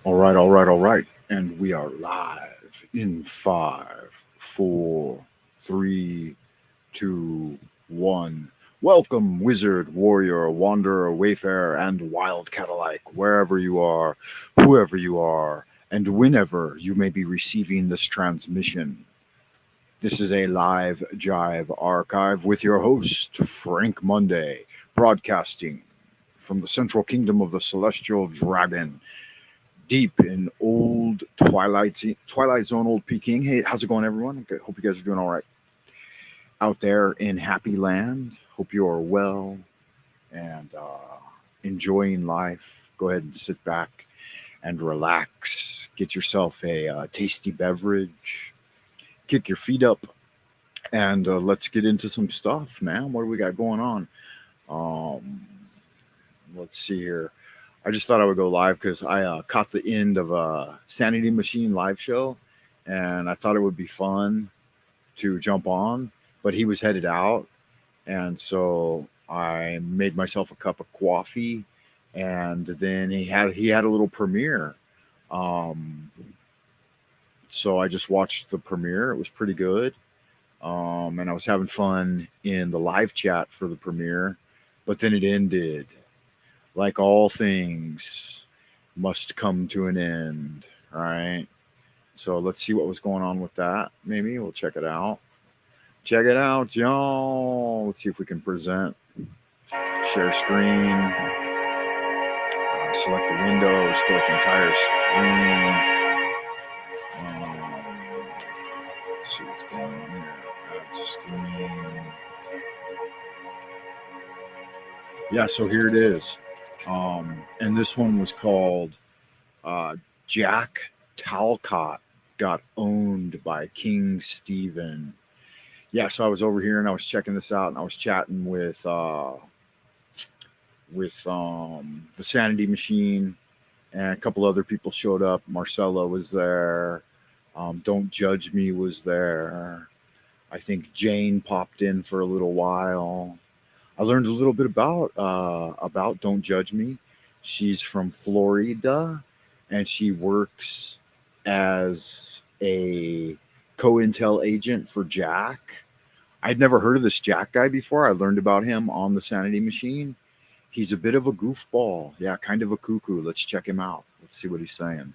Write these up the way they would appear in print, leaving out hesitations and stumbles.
All right, all right, all right. And we are live in five, four, three, two, one. Welcome, wizard, warrior, wanderer, wayfarer, and wildcat alike, wherever you are, whoever you are, and whenever you may be receiving this transmission. This is a live jive archive with your host, Frank Monday, broadcasting from the central kingdom of the celestial dragon deep in old Twilight Zone, old Peking. Hey, how's it going, everyone? Hope you guys are doing all right out there in Happy Land. Hope you are well and enjoying life. Go ahead and sit back and relax. Get yourself a tasty beverage. Kick your feet up, and let's get into some stuff, man. What do we got going on? Um, let's see here. I just thought I would go live because I caught the end of a Sanity Machine live show, and I thought it would be fun to jump on. But he was headed out, and so I made myself a cup of coffee, and then he had a little premiere. Um, so I just watched the premiere. It was pretty good, and I was having fun in the live chat for the premiere. But then it ended, like all things must come to an end, right? So let's see what was going on with that. Maybe we'll check it out. Check it out, y'all. Let's see if we can present, share screen, select the windows, go with entire screen. Let's see what's going on here. Add to screen. Yeah, so here it is. And this one was called uh, Jack Talcott got owned by King Stephen. Yeah, so I was over here and I was checking this out and I was chatting with the Sanity Machine, and a couple other people showed up. Marcella was there. Don't Judge Me was there. I think Jane popped in for a little while. I learned a little bit about Don't Judge Me. She's from Florida, and she works as a co-intel agent for Jack. I'd never heard of this Jack guy before. I learned about him on the Sanity Machine. He's a bit of a goofball. Yeah, kind of a cuckoo. Let's check him out. Let's see what he's saying.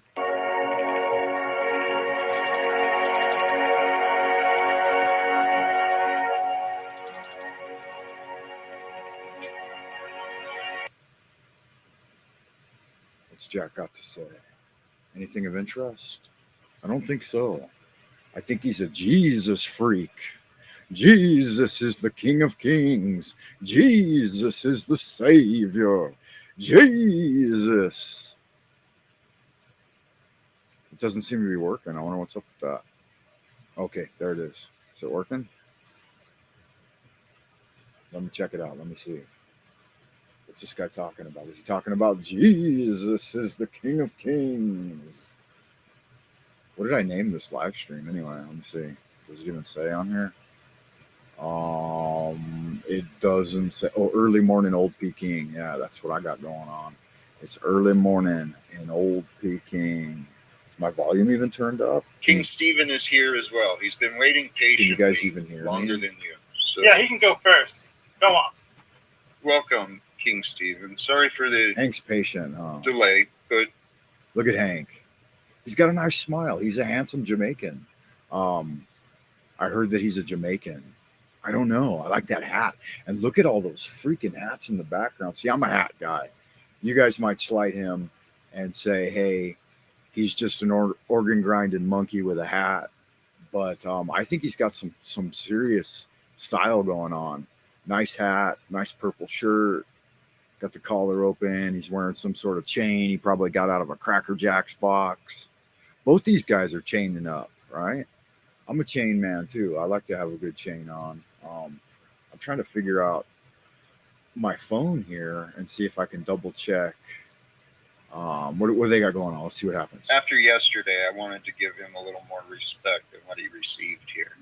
What's Jack got to say? Anything of interest? I don't think so. I think he's a Jesus freak. Jesus is the King of Kings. Jesus is the Savior. Jesus. It doesn't seem to be working. I wonder what's up with that. Okay, there it is. Is it working? Let me check it out. Let me see. What's this guy talking about? Is he talking about Jesus is the King of Kings? What did I name this live stream anyway? Let me see. Does it even say on here? It doesn't say. Oh, early morning old Peking. Yeah, that's what I got going on. It's early morning in old Peking. Is my volume even turned up? King Stephen is here as well. He's been waiting patiently. Can you guys even hear longer me? than you? So yeah, he can go first. Go on. welcome, King Stephen. Sorry for the Hank's patient, huh? delay, but Look at Hank. He's got a nice smile. He's a handsome Jamaican. Um, I heard that he's a Jamaican. I don't know. I like that hat. And look at all those freaking hats in the background. See, I'm a hat guy. You guys might slight him and say, hey, he's just an organ grinding monkey with a hat. But I think he's got some serious style going on. Nice hat, nice purple shirt, got the collar open. He's wearing some sort of chain. He probably got out of a Cracker Jacks box. Both these guys are chaining up, right? I'm a chain man too. I like to have a good chain on. I'm trying to figure out my phone here and see if I can double check. What do they got going on? Let's see what happens. after yesterday, I wanted to give him a little more respect than what he received here.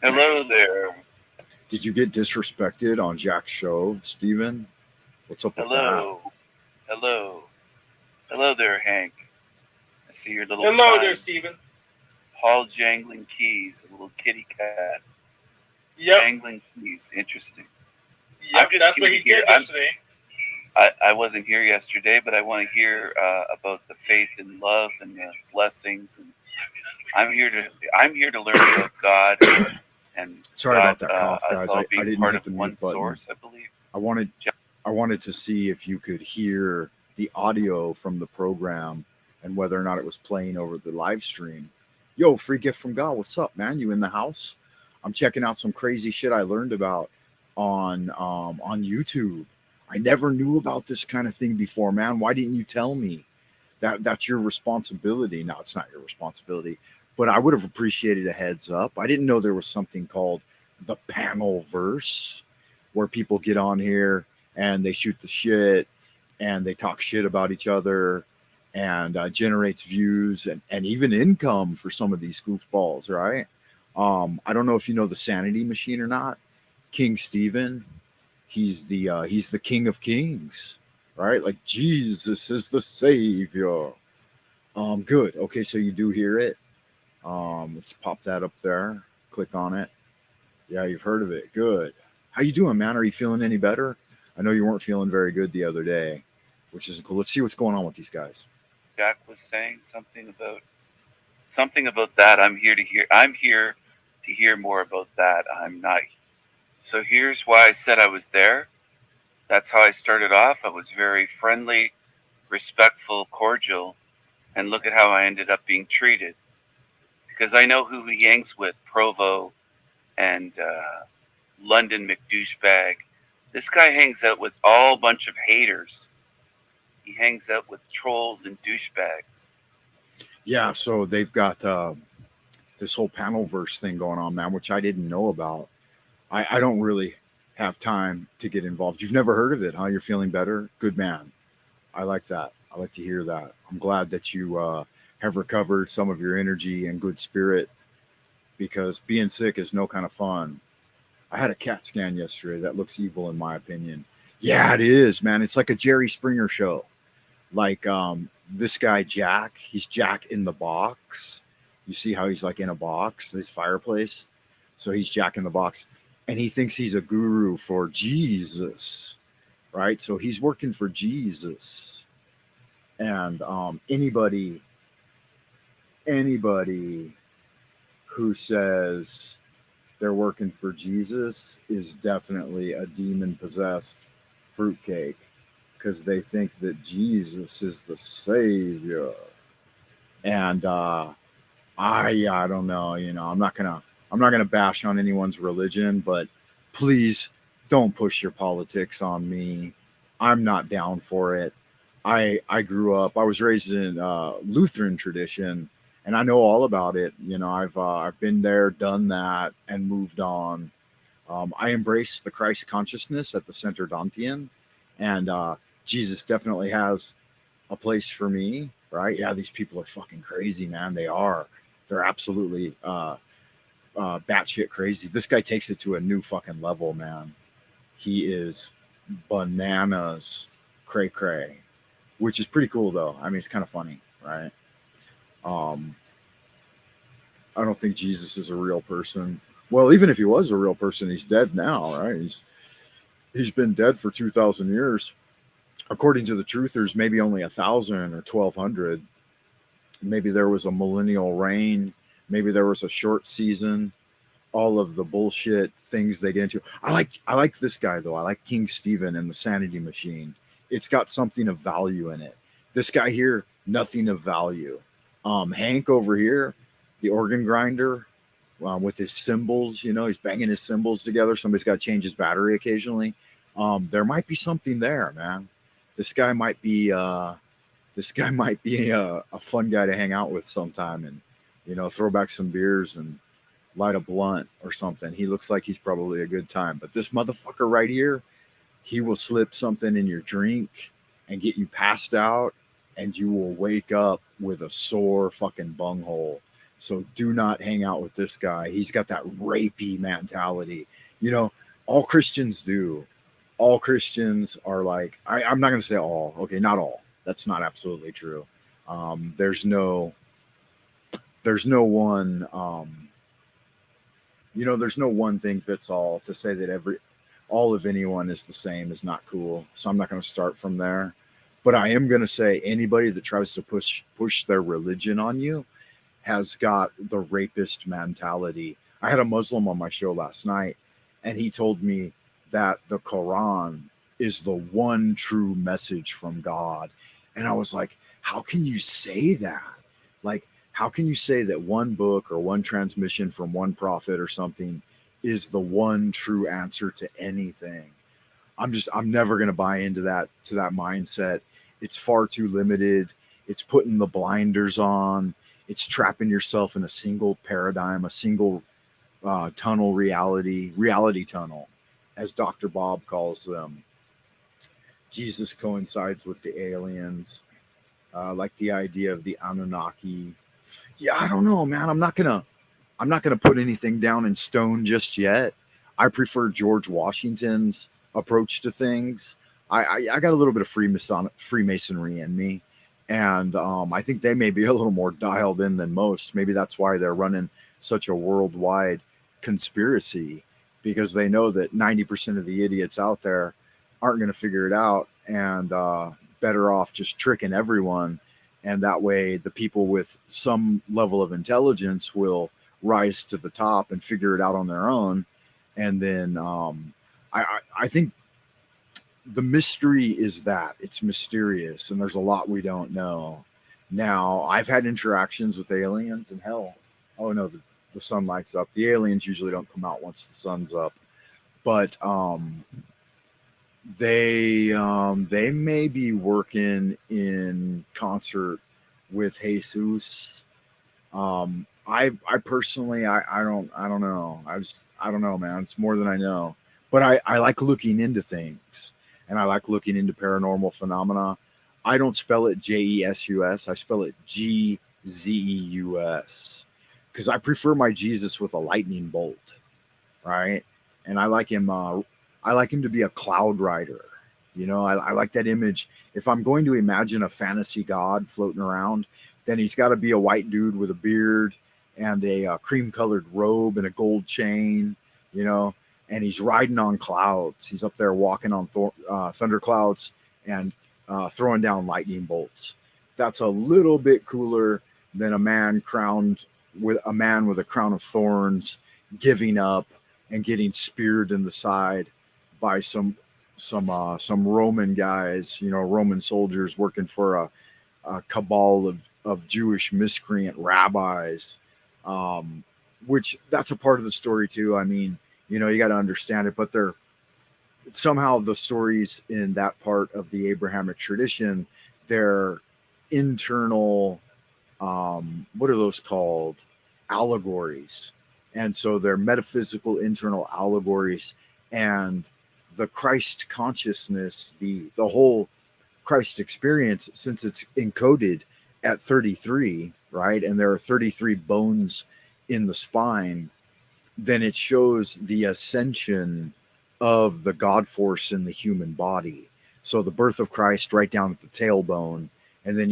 Hello there. Did you get disrespected on Jack's show, Steven? What's up with that? Hello. Hello there, Hank. I see your little Hello sign. there, Steven. Paul jangling keys, a little kitty cat. Yep, Jangling keys. Interesting. I'm yep, just that's here what to he hear. did yesterday. I wasn't here yesterday, but I want to hear about the faith and love and the blessings. And I'm here to learn about God and Sorry God, about that cough, us guys. all I being didn't part hit of the one mute button. source, I believe. I wanted I wanted to see if you could hear the audio from the program and whether or not it was playing over the live stream. Yo, free gift from God. What's up, man? You in the house? I'm checking out some crazy shit I learned about on YouTube. I never knew about this kind of thing before, man. Why didn't you tell me? That's your responsibility. No, it's not your responsibility, but I would have appreciated a heads up. I didn't know there was something called the panel verse where people get on here and they shoot the shit and they talk shit about each other and generates views and even income for some of these goofballs, right? I don't know if you know the Sanity Machine or not. King Stephen, he's the King of Kings, right? Like Jesus is the Savior. Good. Okay, so you do hear it. Let's pop that up there. Click on it. Yeah, you've heard of it. Good. How you doing, man? Are you feeling any better? I know you weren't feeling very good the other day, which is cool. Let's see what's going on with these guys. Jack was saying something about that. I'm here to hear. I'm here to hear more about that. I'm not. So here's why I said I was there. That's how I started off. I was very friendly, respectful, cordial, and look at how I ended up being treated. Because I know who he hangs with, Provo and London McDouchebag. This guy hangs out with all bunch of haters. He hangs out with trolls and douchebags. Yeah, so they've got this whole panel verse thing going on, man, which I didn't know about. I don't really have time to get involved. You've never heard of it, huh? You're feeling better? Good man. I like that. I like to hear that. I'm glad that you have recovered some of your energy and good spirit because being sick is no kind of fun. I had a CAT scan yesterday that looks evil in my opinion. Yeah, it is, man. It's like a Jerry Springer show. Like this guy Jack, he's Jack in the box. You see how he's like in a box, his fireplace. So he's Jack in the box, and he thinks he's a guru for Jesus, right? So he's working for Jesus, and anybody who says they're working for Jesus is definitely a demon possessed fruitcake because they think that Jesus is the savior. And I don't know, I'm not gonna bash on anyone's religion, but please don't push your politics on me. I'm not down for it. I grew up. I was raised in Lutheran tradition, and I know all about it. I've been there, done that, and moved on. I embrace the Christ consciousness at the Center Dantian, and Jesus definitely has a place for me. Right? Yeah, these people are fucking crazy, man. They are. They're absolutely batshit crazy. This guy takes it to a new fucking level, man. He is bananas, cray cray, which is pretty cool though. I mean, it's kind of funny, right? Um, I don't think Jesus is a real person. Well, even if he was a real person, he's dead now, right? He's been dead for 2,000 years. According to the truthers, maybe only 1,000 or 1,200. Maybe there was a millennial reign. Maybe there was a short season. All of the bullshit things they get into. I like this guy though. I like King Stephen and the Sanity Machine. It's got something of value in it. This guy here, nothing of value. Hank over here, the organ grinder, with his cymbals. He's banging his cymbals together. Somebody's got to change his battery occasionally. There might be something there, man. This guy might be. This guy might be a fun guy to hang out with sometime, and throw back some beers and light a blunt or something. He looks like he's probably a good time. But this motherfucker right here, he will slip something in your drink and get you passed out, and you will wake up with a sore fucking bunghole. So do not hang out with this guy. He's got that rapey mentality. All Christians do. All Christians are like, I'm not going to say all, okay, not all. That's not absolutely true. There's no one there's no one thing fits all. To say that all of anyone is the same is not cool. So I'm not going to start from there. But I am going to say anybody that tries to push their religion on you has got the rapist mentality. I had a Muslim on my show last night, and he told me that the Quran is the one true message from God. And I was like, how can you say that? Like, how can you say that one book or one transmission from one prophet or something is the one true answer to anything? I'm never going to buy into that mindset. It's far too limited. It's putting the blinders on. It's trapping yourself in a single paradigm, a single tunnel reality tunnel, as Dr. Bob calls them. Jesus coincides with the aliens, like the idea of the Anunnaki. Yeah, I don't know, man. I'm not gonna put anything down in stone just yet. I prefer George Washington's approach to things. I got a little bit of Freemasonry in me, and I think they may be a little more dialed in than most. Maybe that's why they're running such a worldwide conspiracy, because they know that 90% of the idiots out there aren't going to figure it out, and better off just tricking everyone. And that way, the people with some level of intelligence will rise to the top and figure it out on their own. And then I think the mystery is that it's mysterious and there's a lot we don't know. Now, I've had interactions with aliens, and hell, oh no, the sun lights up. The aliens usually don't come out once the sun's up, but they may be working in concert with Jesus. I personally I don't know. I don't know, man. It's more than I know. But I like looking into things, and I like looking into paranormal phenomena. I don't spell it Jesus. I spell it Gzeus, because I prefer my Jesus with a lightning bolt, right? And I like him to be a cloud rider. I like that image. If I'm going to imagine a fantasy god floating around, then he's got to be a white dude with a beard and a cream colored robe and a gold chain, you know, and he's riding on clouds. He's up there walking on thunder clouds and throwing down lightning bolts. That's a little bit cooler than a man with a crown of thorns giving up and getting speared in the side by some Roman guys, Roman soldiers working for a cabal of Jewish miscreant rabbis, which that's a part of the story too. I mean, you got to understand it, but they're somehow the stories in that part of the Abrahamic tradition, they're internal, what are those called? Allegories. And so they're metaphysical internal allegories, and the Christ consciousness, the whole Christ experience, since it's encoded at 33, right? And there are 33 bones in the spine, then it shows the ascension of the God force in the human body. So the birth of Christ right down at the tailbone, and then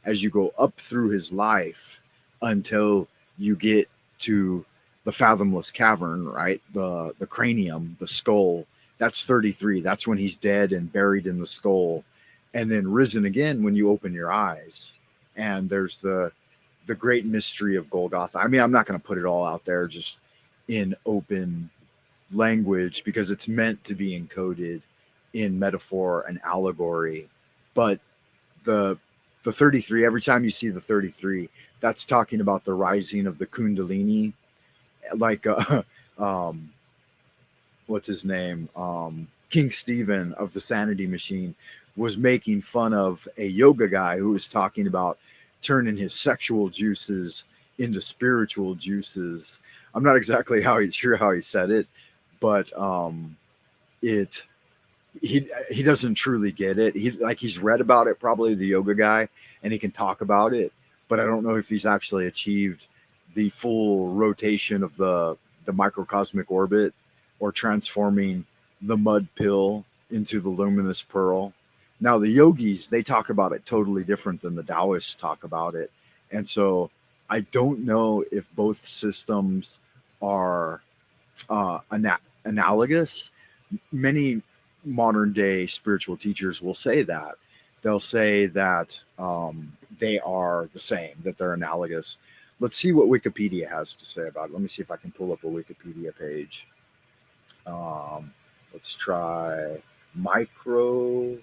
as you go up through his life until you get to the fathomless cavern, right? The cranium, the skull, that's 33. That's when he's dead and buried in the skull, and then risen again when you open your eyes. And there's the great mystery of Golgotha. I mean, I'm not going to put it all out there just in open language, because it's meant to be encoded in metaphor and allegory. But the 33, every time you see the 33, that's talking about the rising of the Kundalini. Like what's his name, King Stephen of the Sanity Machine was making fun of a yoga guy who was talking about turning his sexual juices into spiritual juices. I'm not exactly sure how he said it, but it he doesn't truly get it. He's read about it, probably, the yoga guy, and he can talk about it, but I don't know if he's actually achieved the full rotation of the microcosmic orbit, or transforming the mud pill into the luminous pearl. Now, the yogis, they talk about it totally different than the Taoists talk about it. And so I don't know if both systems are analogous. Many modern day spiritual teachers will say that. They'll say that they are the same, that they're analogous. Let's see what Wikipedia has to say about it. Let me see if I can pull up a Wikipedia page. Um, let's try microcosmic.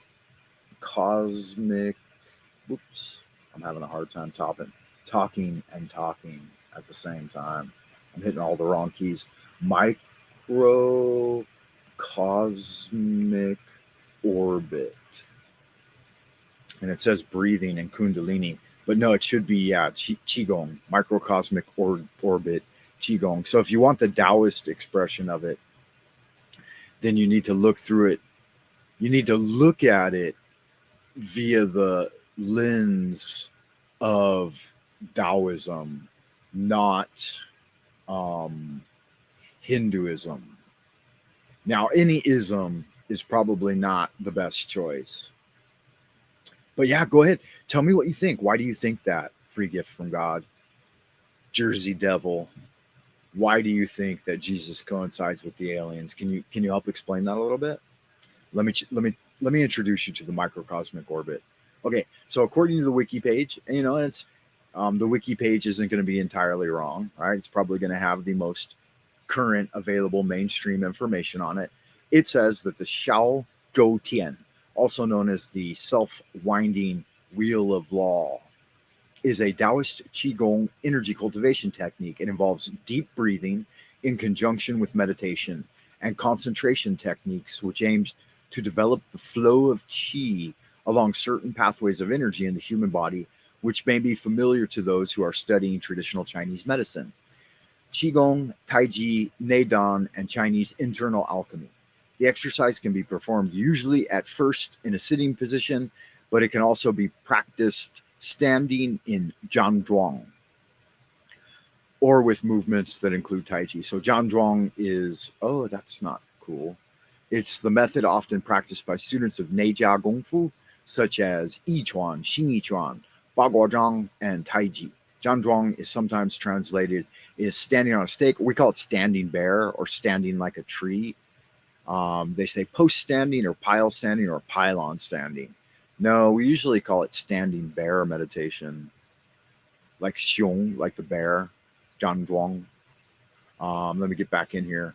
Oops, I'm having a hard time talking and talking at the same time. I'm hitting all the wrong keys. Microcosmic orbit, and it says breathing and kundalini, but no, it should be qigong, microcosmic orbit, qigong. So if you want the Taoist expression of it, then you need to look through it. You need to look at it via the lens of Taoism, not um, Hinduism. Now, any ism is probably not the best choice. But yeah, go ahead. Tell me what you think. Why do you think that? Free gift from God. Jersey Devil. Why do you think that Jesus coincides with the aliens? Can you help explain that a little bit? Let me introduce you to the microcosmic orbit. Okay, so according to the wiki page, and it's the wiki page isn't going to be entirely wrong, right? It's probably going to have the most current available mainstream information on it. It says that the Xiao Zhou Tian, also known as the self-winding wheel of law, is a Taoist Qigong energy cultivation technique. It involves deep breathing in conjunction with meditation and concentration techniques, which aims to develop the flow of qi along certain pathways of energy in the human body, which may be familiar to those who are studying traditional Chinese medicine. Qigong, Taiji, Neidan, and Chinese internal alchemy. The exercise can be performed usually at first in a sitting position, but it can also be practiced standing in Jianzhuang or with movements that include Taiji. So Jianzhuang is, oh, that's not cool. It's the method often practiced by students of Neijia Gongfu, such as Yichuan, Xingyichuan, Baguazhang, and Taiji. Jianzhuang is sometimes translated as standing on a stake. We call it standing bear or standing like a tree. They say post standing or pile standing or pylon standing. No, we usually call it standing bear meditation, like xiong, like the bear, Jianzhuang. Let me get back in here.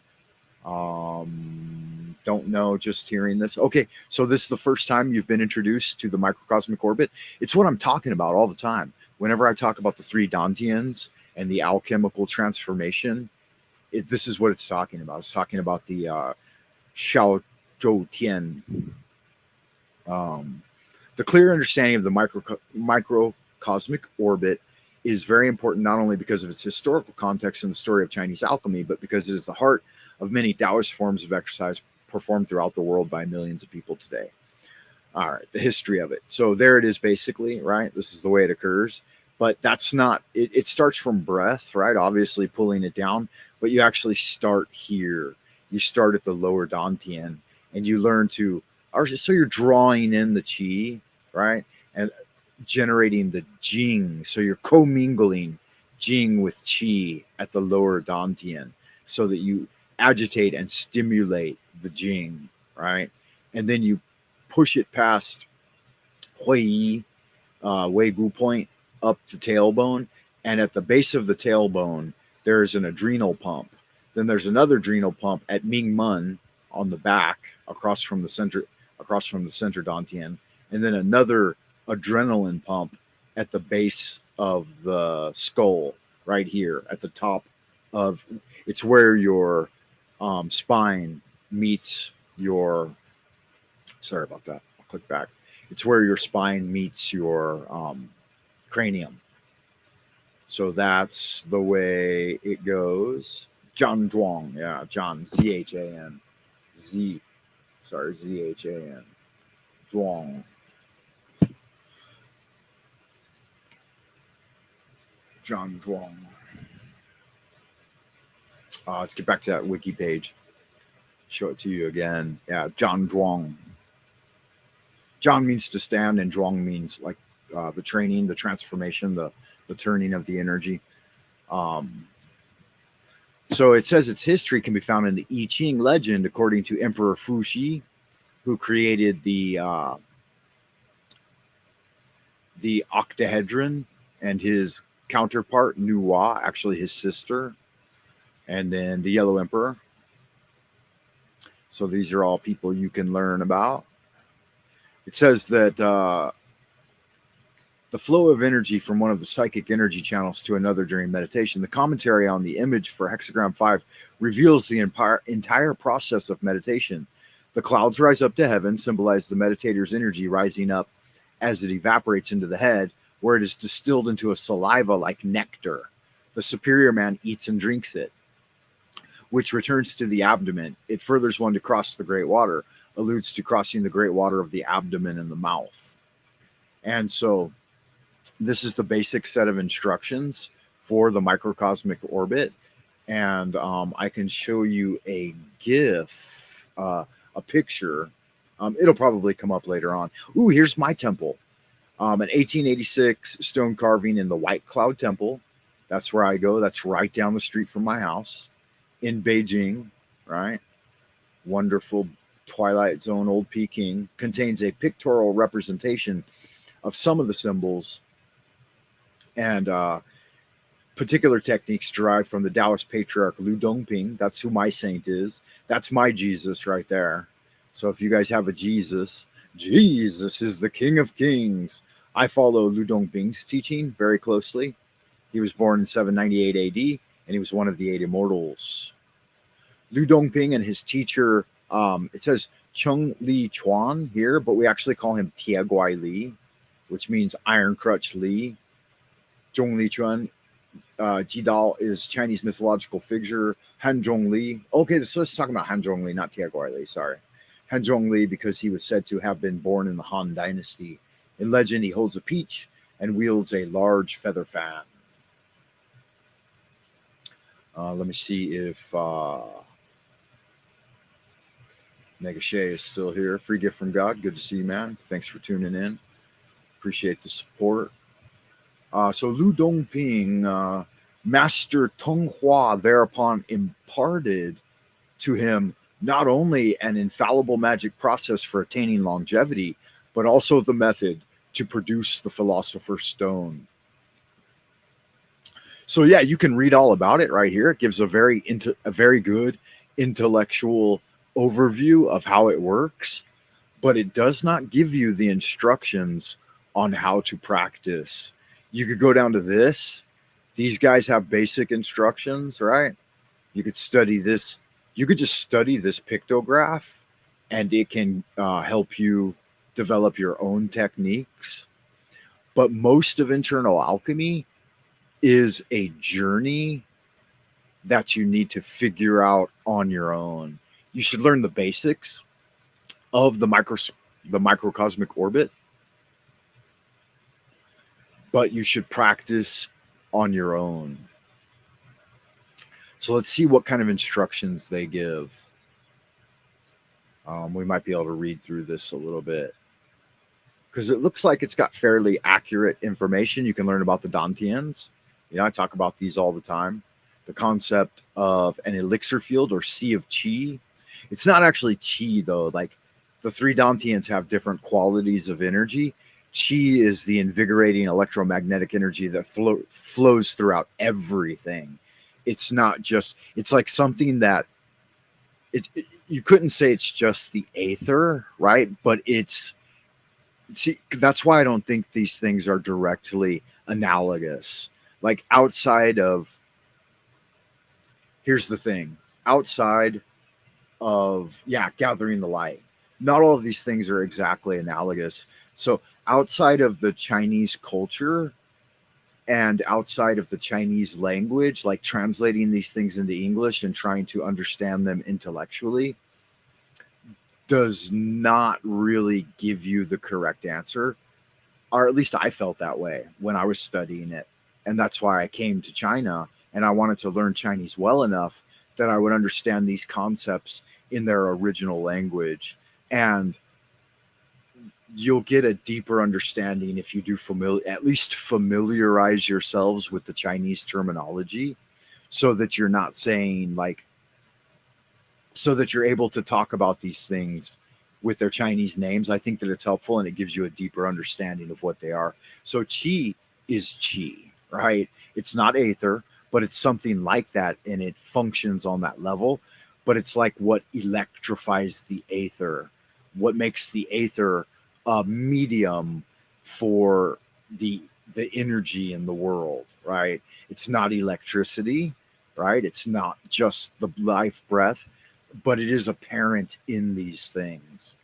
Don't know, just hearing this. Okay, so this is the first time you've been introduced to the microcosmic orbit. It's what I'm talking about all the time. Whenever I talk about the three Dantians and the alchemical transformation, this is what it's talking about. It's talking about the Xiao Zhou Tian. Um, the clear understanding of the microcosmic orbit is very important, not only because of its historical context in the story of Chinese alchemy, but because it is the heart of many Taoist forms of exercise performed throughout the world by millions of people today. All right, the history of it. So there it is, basically, right? This is the way it occurs. But that's not, it starts from breath, right? Obviously pulling it down, but you actually start here. You start at the lower dantian and you learn to, so you're drawing in the qi, right? And generating the jing. So you're commingling jing with qi at the lower dantian so that you agitate and stimulate the jing, right? And then you push it past hui yi, wei gu point, up the tailbone. And at the base of the tailbone, there is an adrenal pump. Then there's another adrenal pump at Ming Mun on the back, across from the center dantian, and then another adrenaline pump at the base of the skull, right here at the top of. It's where your spine meets your. Sorry about that. I'll click back. It's where your spine meets your cranium. So that's the way it goes. John Zhuang, yeah, John Zhan, Zhan, Zhuang, John Zhuang. Let's get back to that wiki page. Show it to you again. Yeah, John Zhuang. Zhang means to stand, and Zhuang means like the training, the transformation, the turning of the energy. Um, so it says its history can be found in the I Ching legend, according to Emperor Fuxi, who created the octahedron, and his counterpart Nuwa, actually his sister, and then the Yellow Emperor. So these are all people you can learn about. It says that the flow of energy from one of the psychic energy channels to another during meditation. The commentary on the image for hexagram 5 reveals the entire process of meditation. The clouds rise up to heaven, symbolize the meditator's energy rising up as it evaporates into the head, where it is distilled into a saliva like nectar. The superior man eats and drinks it, which returns to the abdomen. It furthers one to cross the great water, alludes to crossing the great water of the abdomen and the mouth. And so this is the basic set of instructions for the microcosmic orbit. And I can show you a GIF, a picture. It'll probably come up later on. Ooh, here's my temple. An 1886 stone carving in the White Cloud Temple. That's where I go. That's right down the street from my house in Beijing, right? Wonderful Twilight Zone old Peking. Contains a pictorial representation of some of the symbols and particular techniques derived from the Taoist patriarch Lu Dongping. That's who my saint is. That's my Jesus right there. So if you guys have a Jesus, Jesus is the King of Kings. I follow Lu Dongping's teaching very closely. He was born in 798 AD, and he was one of the 8 immortals. Lu Dongping and his teacher, it says Cheng Li Chuan here, but we actually call him Tia Guai Li, which means Iron Crutch Li. Zhong Li Chuan, Jidao is Chinese mythological figure. Han Zhongli. Okay, so let's talk about Han Zhongli, not Tia Guai Li. Sorry. Han Zhongli, because he was said to have been born in the Han Dynasty. In legend, he holds a peach and wields a large feather fan. Let me see if Negashe is still here. Free gift from God. Good to see you, man. Thanks for tuning in. Appreciate the support. So Lu Dongping, Master Tong Hua thereupon imparted to him not only an infallible magic process for attaining longevity, but also the method to produce the Philosopher's Stone. So yeah, you can read all about it right here. It gives a very good intellectual overview of how it works, but it does not give you the instructions on how to practice. You could go down to this. These guys have basic instructions, right? You could study this. You could just study this pictograph, and it can help you develop your own techniques. But most of internal alchemy is a journey that you need to figure out on your own. You should learn the basics of the microcosmic orbit, but you should practice on your own. So let's see what kind of instructions they give. We might be able to read through this a little bit, because it looks like it's got fairly accurate information. You can learn about the Dantians. I talk about these all the time. The concept of an elixir field or sea of chi. It's not actually chi, though. Like, the 3 Dantians have different qualities of energy. Chi is the invigorating electromagnetic energy that flows throughout everything. It's not just, it's like something that, you couldn't say it's just the Aether, right? But see, that's why I don't think these things are directly analogous. Like, outside of, here's the thing, outside of, gathering the light, not all of these things are exactly analogous. So outside of the Chinese culture and outside of the Chinese language, like translating these things into English and trying to understand them intellectually does not really give you the correct answer. Or at least I felt that way when I was studying it. And that's why I came to China, and I wanted to learn Chinese well enough that I would understand these concepts in their original language. And you'll get a deeper understanding if you do at least familiarize yourselves with the Chinese terminology, so that you're not saying like, so that you're able to talk about these things with their Chinese names. I think that it's helpful and it gives you a deeper understanding of what they are. So chi is chi, right? It's not Aether, but it's something like that, and it functions on that level. But it's like what electrifies the Aether, what makes the Aether a medium for the energy in the world, right? It's not electricity, right? It's not just the life breath, but it is apparent in these things.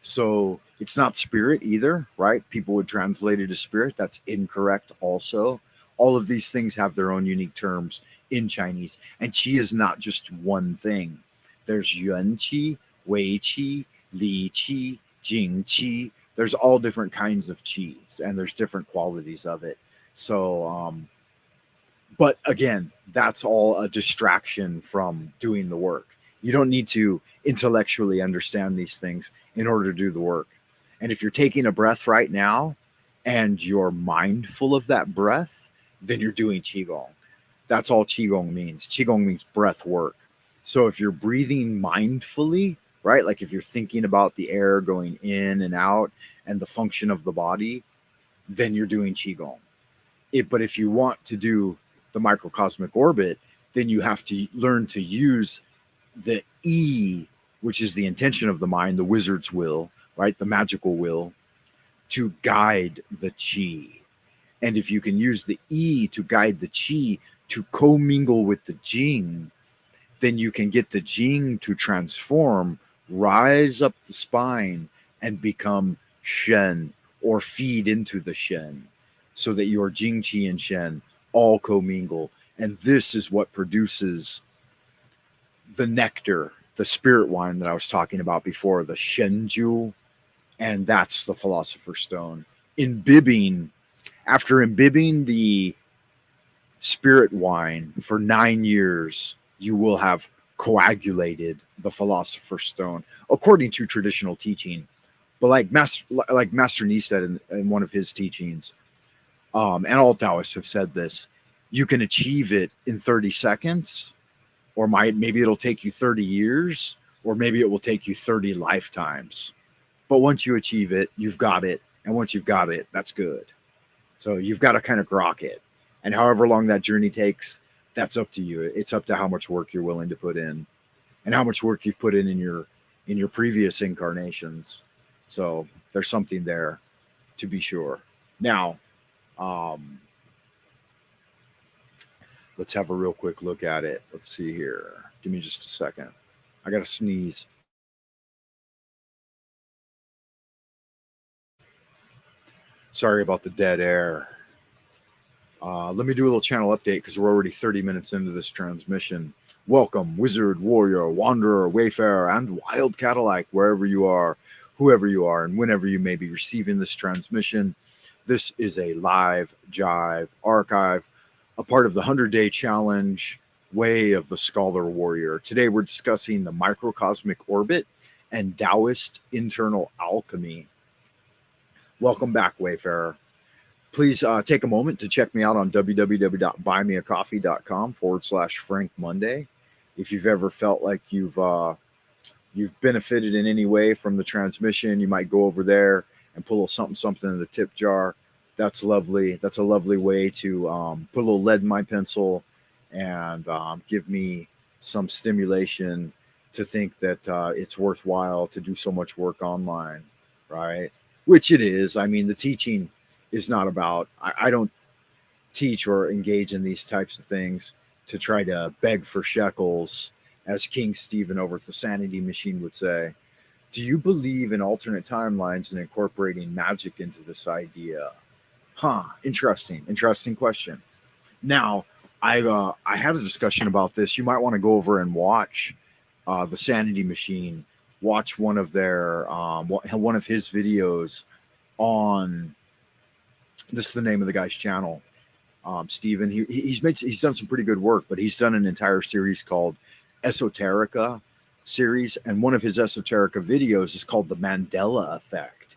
So it's not spirit either, right? People would translate it as spirit. That's incorrect also. All of these things have their own unique terms in Chinese. And qi is not just one thing. There's yuan qi, wei qi, li qi, jing qi. There's all different kinds of qi, and there's different qualities of it. So, but again, that's all a distraction from doing the work. You don't need to intellectually understand these things in order to do the work. And if you're taking a breath right now and you're mindful of that breath, then you're doing Qigong. That's all Qigong means. Qigong means breath work. So if you're breathing mindfully, right, like if you're thinking about the air going in and out and the function of the body, then you're doing Qigong. But if you want to do the microcosmic orbit, then you have to learn to use the E, which is the intention of the mind, the wizard's will, right? The magical will, to guide the chi. And if you can use the E to guide the chi to commingle with the Jing, then you can get the Jing to transform, rise up the spine, and become Shen, or feed into the Shen, so that your Jing, Qi, and Shen all commingle. And this is what produces the nectar, the spirit wine that I was talking about before, the Shenju, and that's the Philosopher's Stone. After imbibing the spirit wine for 9 years, you will have coagulated the Philosopher's Stone, according to traditional teaching. But like Master Ni said in one of his teachings, and all Taoists have said this, you can achieve it in 30 seconds, or maybe it'll take you 30 years, or maybe it will take you 30 lifetimes. But once you achieve it, you've got it. And once you've got it, that's good. So you've got to kind of grok it. And however long that journey takes, that's up to you. It's up to how much work you're willing to put in, and how much work you've put in your previous incarnations. So there's something there, to be sure. Now, let's have a real quick look at it. Let's see here. Give me just a second. I got to sneeze. Sorry about the dead air. Let me do a little channel update because we're already 30 minutes into this transmission. Welcome, wizard, warrior, wanderer, wayfarer, and wild Cadillac, wherever you are, whoever you are, and whenever you may be receiving this transmission. This is a live jive archive, a part of the 100-day challenge, Way of the Scholar Warrior. Today we're discussing the microcosmic orbit and Taoist internal alchemy. Welcome back, Wayfarer. Please take a moment to check me out on www.buymeacoffee.com/Frank Monday. If you've ever felt like you've benefited in any way from the transmission, you might go over there and put a little something in the tip jar. That's lovely. That's a lovely way to put a little lead in my pencil and give me some stimulation to think that it's worthwhile to do so much work online, right? Which it is. I mean, the teaching is not about, I don't teach or engage in these types of things to try to beg for shekels, as King Stephen over at the Sanity Machine would say. Do you believe in alternate timelines and incorporating magic into this idea? Interesting question. Now, I had a discussion about this. You might want to go over and watch the Sanity Machine. Watch one of one of his videos on. This is the name of the guy's channel, Stephen. He's done some pretty good work, but he's done an entire series called Esoterica series, and one of his Esoterica videos is called the Mandela Effect.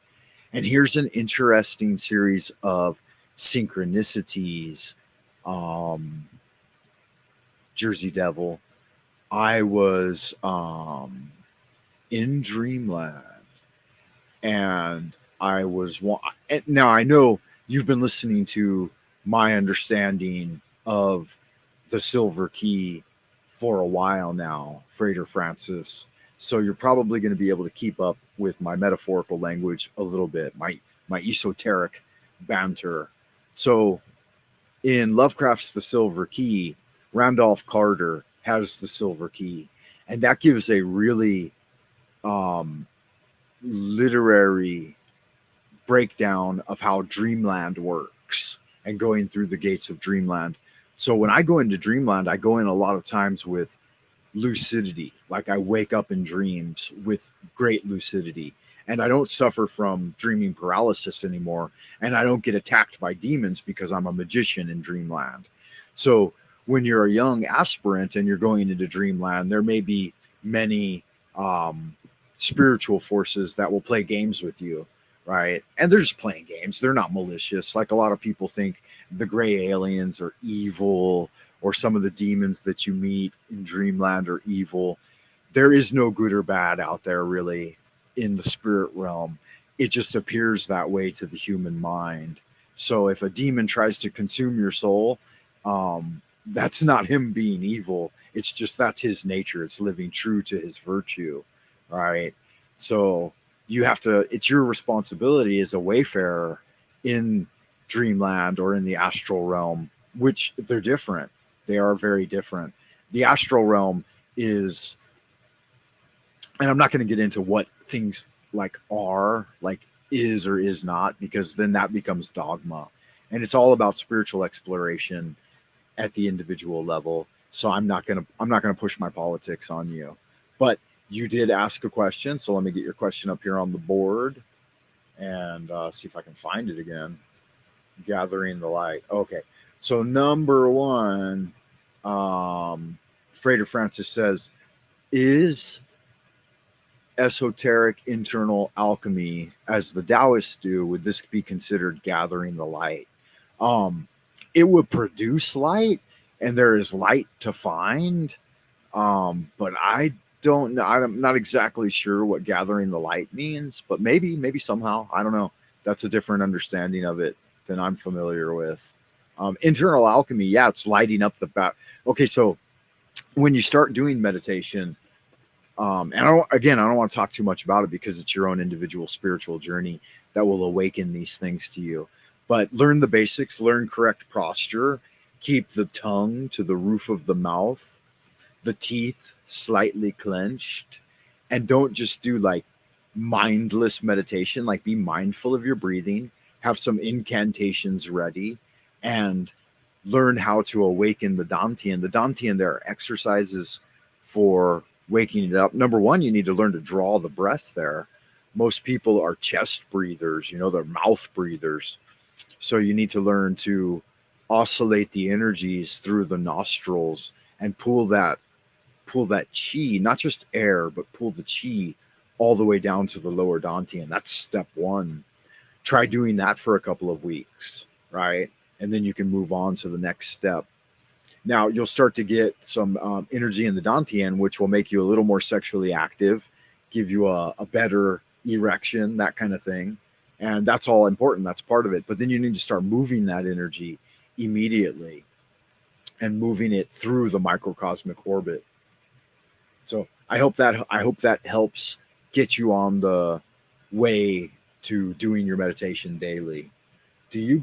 And here's an interesting series of synchronicities. Um, Jersey Devil. I was in Dreamland, and now I know you've been listening to my understanding of the Silver Key for a while now, Frater Francis. So you're probably going to be able to keep up with my metaphorical language a little bit, my esoteric banter. So in Lovecraft's The Silver Key, Randolph Carter has the Silver Key, and that gives a really um, literary breakdown of how Dreamland works and going through the gates of Dreamland. So when I go into Dreamland, I go in a lot of times with lucidity. Like I wake up in dreams with great lucidity. And I don't suffer from dreaming paralysis anymore. And I don't get attacked by demons because I'm a magician in Dreamland. So when you're a young aspirant and you're going into Dreamland, there may be many spiritual forces that will play games with you, right? And they're just playing games. They're not malicious. Like a lot of people think the gray aliens are evil, or some of the demons that you meet in Dreamland are evil. There is no good or bad out there, really, in the spirit realm. It just appears that way to the human mind. So if a demon tries to consume your soul, that's not him being evil. It's just that's his nature. It's living true to his virtue, right? So you have to, it's your responsibility as a wayfarer in Dreamland or in the astral realm, which they're different. They are very different. The astral realm is, and I'm not going to get into what things like are, like is or is not, because then that becomes dogma. And it's all about spiritual exploration at the individual level. So I'm not gonna push my politics on you. But you did ask a question, so let me get your question up here on the board and see if I can find it again. Gathering the light. Okay. So number one, Frater Francis says, is esoteric internal alchemy, as the Taoists do, would this be considered gathering the light? Um, it would produce light, and there is light to find. But I don't know. I'm not exactly sure what gathering the light means, but maybe somehow, I don't know. That's a different understanding of it than I'm familiar with. Internal alchemy, yeah, it's lighting up the back. Okay, so when you start doing meditation, and I don't want to talk too much about it because it's your own individual spiritual journey that will awaken these things to you. But learn the basics, learn correct posture, keep the tongue to the roof of the mouth, the teeth slightly clenched, and don't just do like mindless meditation. Like be mindful of your breathing, have some incantations ready, and learn how to awaken the Dantian. The Dantian, there are exercises for waking it up. Number one, you need to learn to draw the breath there. Most people are chest breathers, they're mouth breathers. So you need to learn to oscillate the energies through the nostrils and pull that chi, not just air, but pull the chi all the way down to the lower Dantian. That's step one. Try doing that for a couple of weeks, right? And then you can move on to the next step. Now you'll start to get some energy in the Dantian, which will make you a little more sexually active, give you a better erection, that kind of thing. And that's all important. That's part of it. But then you need to start moving that energy immediately and moving it through the microcosmic orbit. So I hope that helps get you on the way to doing your meditation daily.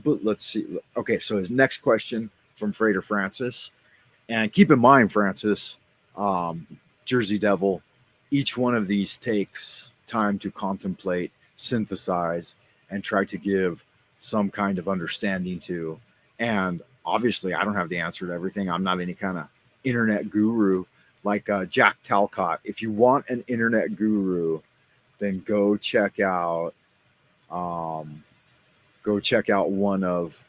But let's see. Okay, so his next question from Frater Francis. And keep in mind, Francis, um, Jersey Devil, each one of these takes time to contemplate, synthesize, and try to give some kind of understanding to. And obviously, I don't have the answer to everything. I'm not any kind of internet guru like Jack Talcott. If you want an internet guru, then um, go check out one of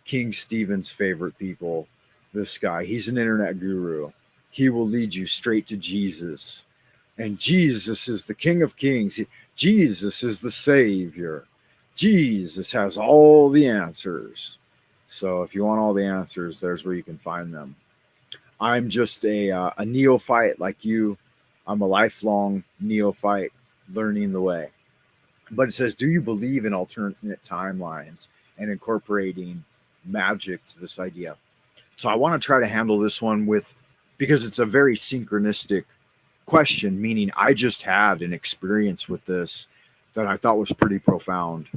King Stephen's favorite people, this guy. He's an internet guru. He will lead you straight to Jesus. And Jesus is the King of Kings. Jesus is the Savior. Jesus has all the answers. So if you want all the answers, there's where you can find them. I'm just a neophyte like you. I'm a lifelong neophyte learning the way. But it says, do you believe in alternate timelines and incorporating magic to this idea? So I want to try to handle this one with, because it's a very synchronistic question, meaning I just had an experience with this that I thought was pretty profound.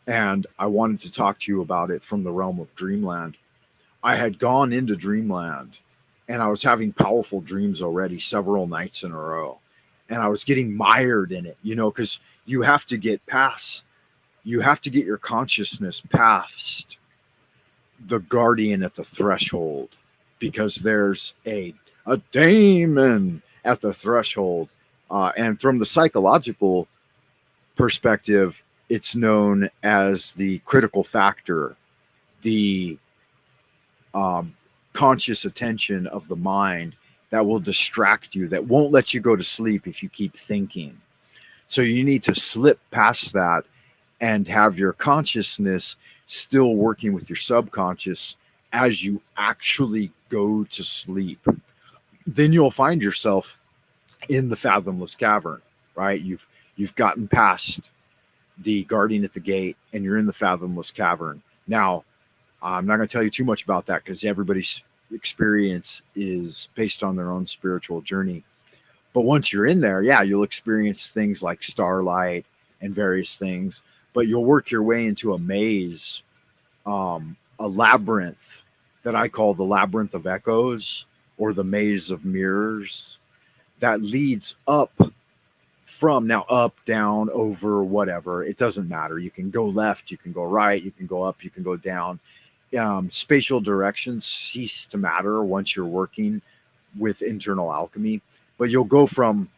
And I wanted to talk to you about it from the realm of dreamland. I had gone into dreamland and I was having powerful dreams already several nights in a row. And I was getting mired in it, because you have to get your consciousness past the guardian at the threshold, because there's a daemon at the threshold. And from the psychological perspective, it's known as the critical factor, the um, conscious attention of the mind that will distract you, that won't let you go to sleep if you keep thinking. So you need to slip past that and have your consciousness still working with your subconscious as you actually go to sleep. Then you'll find yourself in the fathomless cavern, right? You've gotten past the guardian at the gate and you're in the fathomless cavern. Now, I'm not going to tell you too much about that because everybody's experience is based on their own spiritual journey. But once you're in there, yeah, you'll experience things like starlight and various things, but you'll work your way into a maze, a labyrinth that I call the labyrinth of echoes or the maze of mirrors that leads up from, now up, down, over, whatever. It doesn't matter. You can go left, you can go right, you can go up, you can go down. Spatial directions cease to matter once you're working with internal alchemy, but you'll go from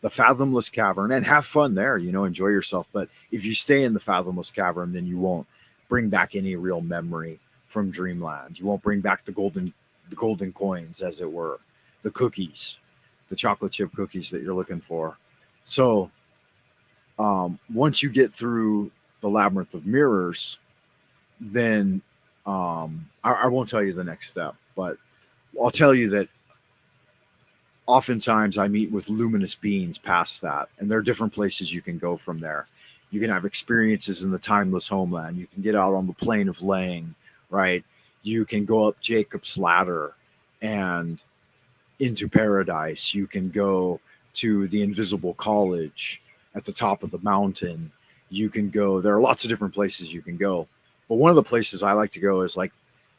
the fathomless cavern and have fun there, enjoy yourself. But if you stay in the fathomless cavern, then you won't bring back any real memory from dreamland. You won't bring back the golden coins, as it were, the cookies, the chocolate chip cookies that you're looking for. So once you get through the labyrinth of mirrors, then I won't tell you the next step, but I'll tell you that oftentimes I meet with luminous beings past that, and there are different places you can go from there. You can have experiences in the timeless homeland. You can get out on the plane of Lang, right? You can go up Jacob's ladder and into paradise. You can go to the invisible college at the top of the mountain. You can go, there are lots of different places you can go. But one of the places I like to go is like,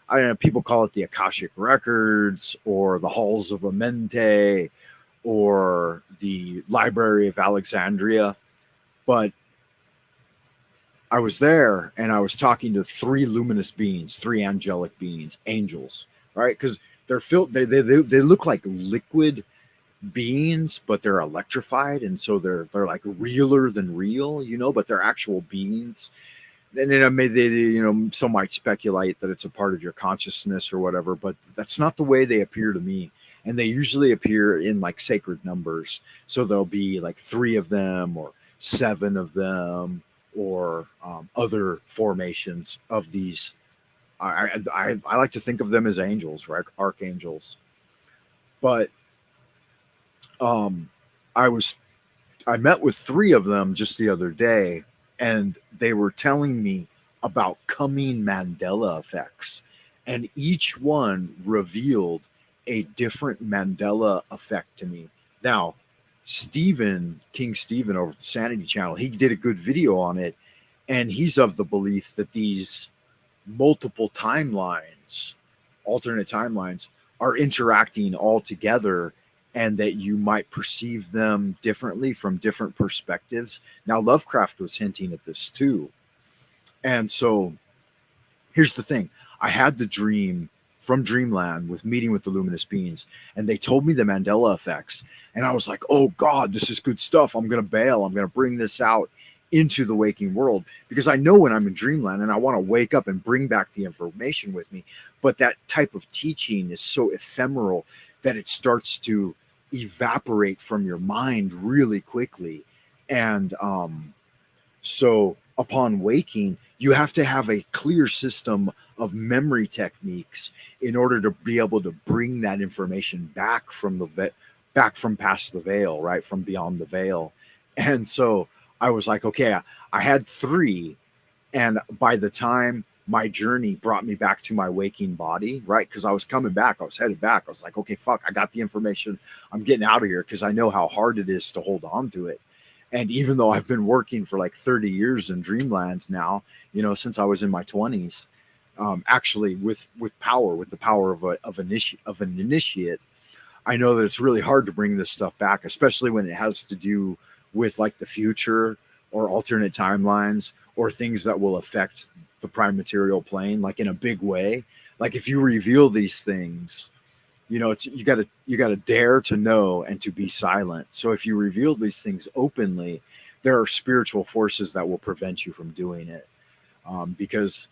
I don't know, people call it the Akashic Records or the Halls of Amente or the Library of Alexandria. But I was there and I was talking to three luminous beings, three angelic beings, angels, right? Because they look like liquid beings, but they're electrified, and so they're like realer than real, but they're actual beings. And then some might speculate that it's a part of your consciousness or whatever, but that's not the way they appear to me. And they usually appear in like sacred numbers, so there'll be like 3 of them or 7 of them or other formations of these. I like to think of them as angels, right? Archangels. But um, I was I met with 3 of them just the other day, and they were telling me about coming Mandela effects, and each one revealed a different Mandela effect to me. Now, King Stephen over at the Sanity Channel, he did a good video on it, and he's of the belief that these multiple timelines, alternate timelines, are interacting all together and that you might perceive them differently from different perspectives. Now, Lovecraft was hinting at this too. And so here's the thing. I had the dream from Dreamland with meeting with the luminous beings, and they told me the Mandela effects. And I was like, oh God, this is good stuff. I'm going to bail. I'm going to bring this out into the waking world, because I know when I'm in dreamland and I want to wake up and bring back the information with me. But that type of teaching is so ephemeral that it starts to evaporate from your mind really quickly. And So upon waking, you have to have a clear system of memory techniques in order to be able to bring that information back from back from past the veil, right? From beyond the veil. And so I was like, okay, I had three, and by the time my journey brought me back to my waking body, right? Because I was coming back, I was headed back. I was like, okay, fuck, I got the information. I'm getting out of here because I know how hard it is to hold on to it. And even though I've been working for like 30 years in Dreamland now, since I was in my 20s, actually with power, with the power of an initiate, I know that it's really hard to bring this stuff back, especially when it has to do with like the future or alternate timelines or things that will affect the prime material plane, like in a big way. Like if you reveal these things, it's you gotta dare to know and to be silent. So if you reveal these things openly, there are spiritual forces that will prevent you from doing it, because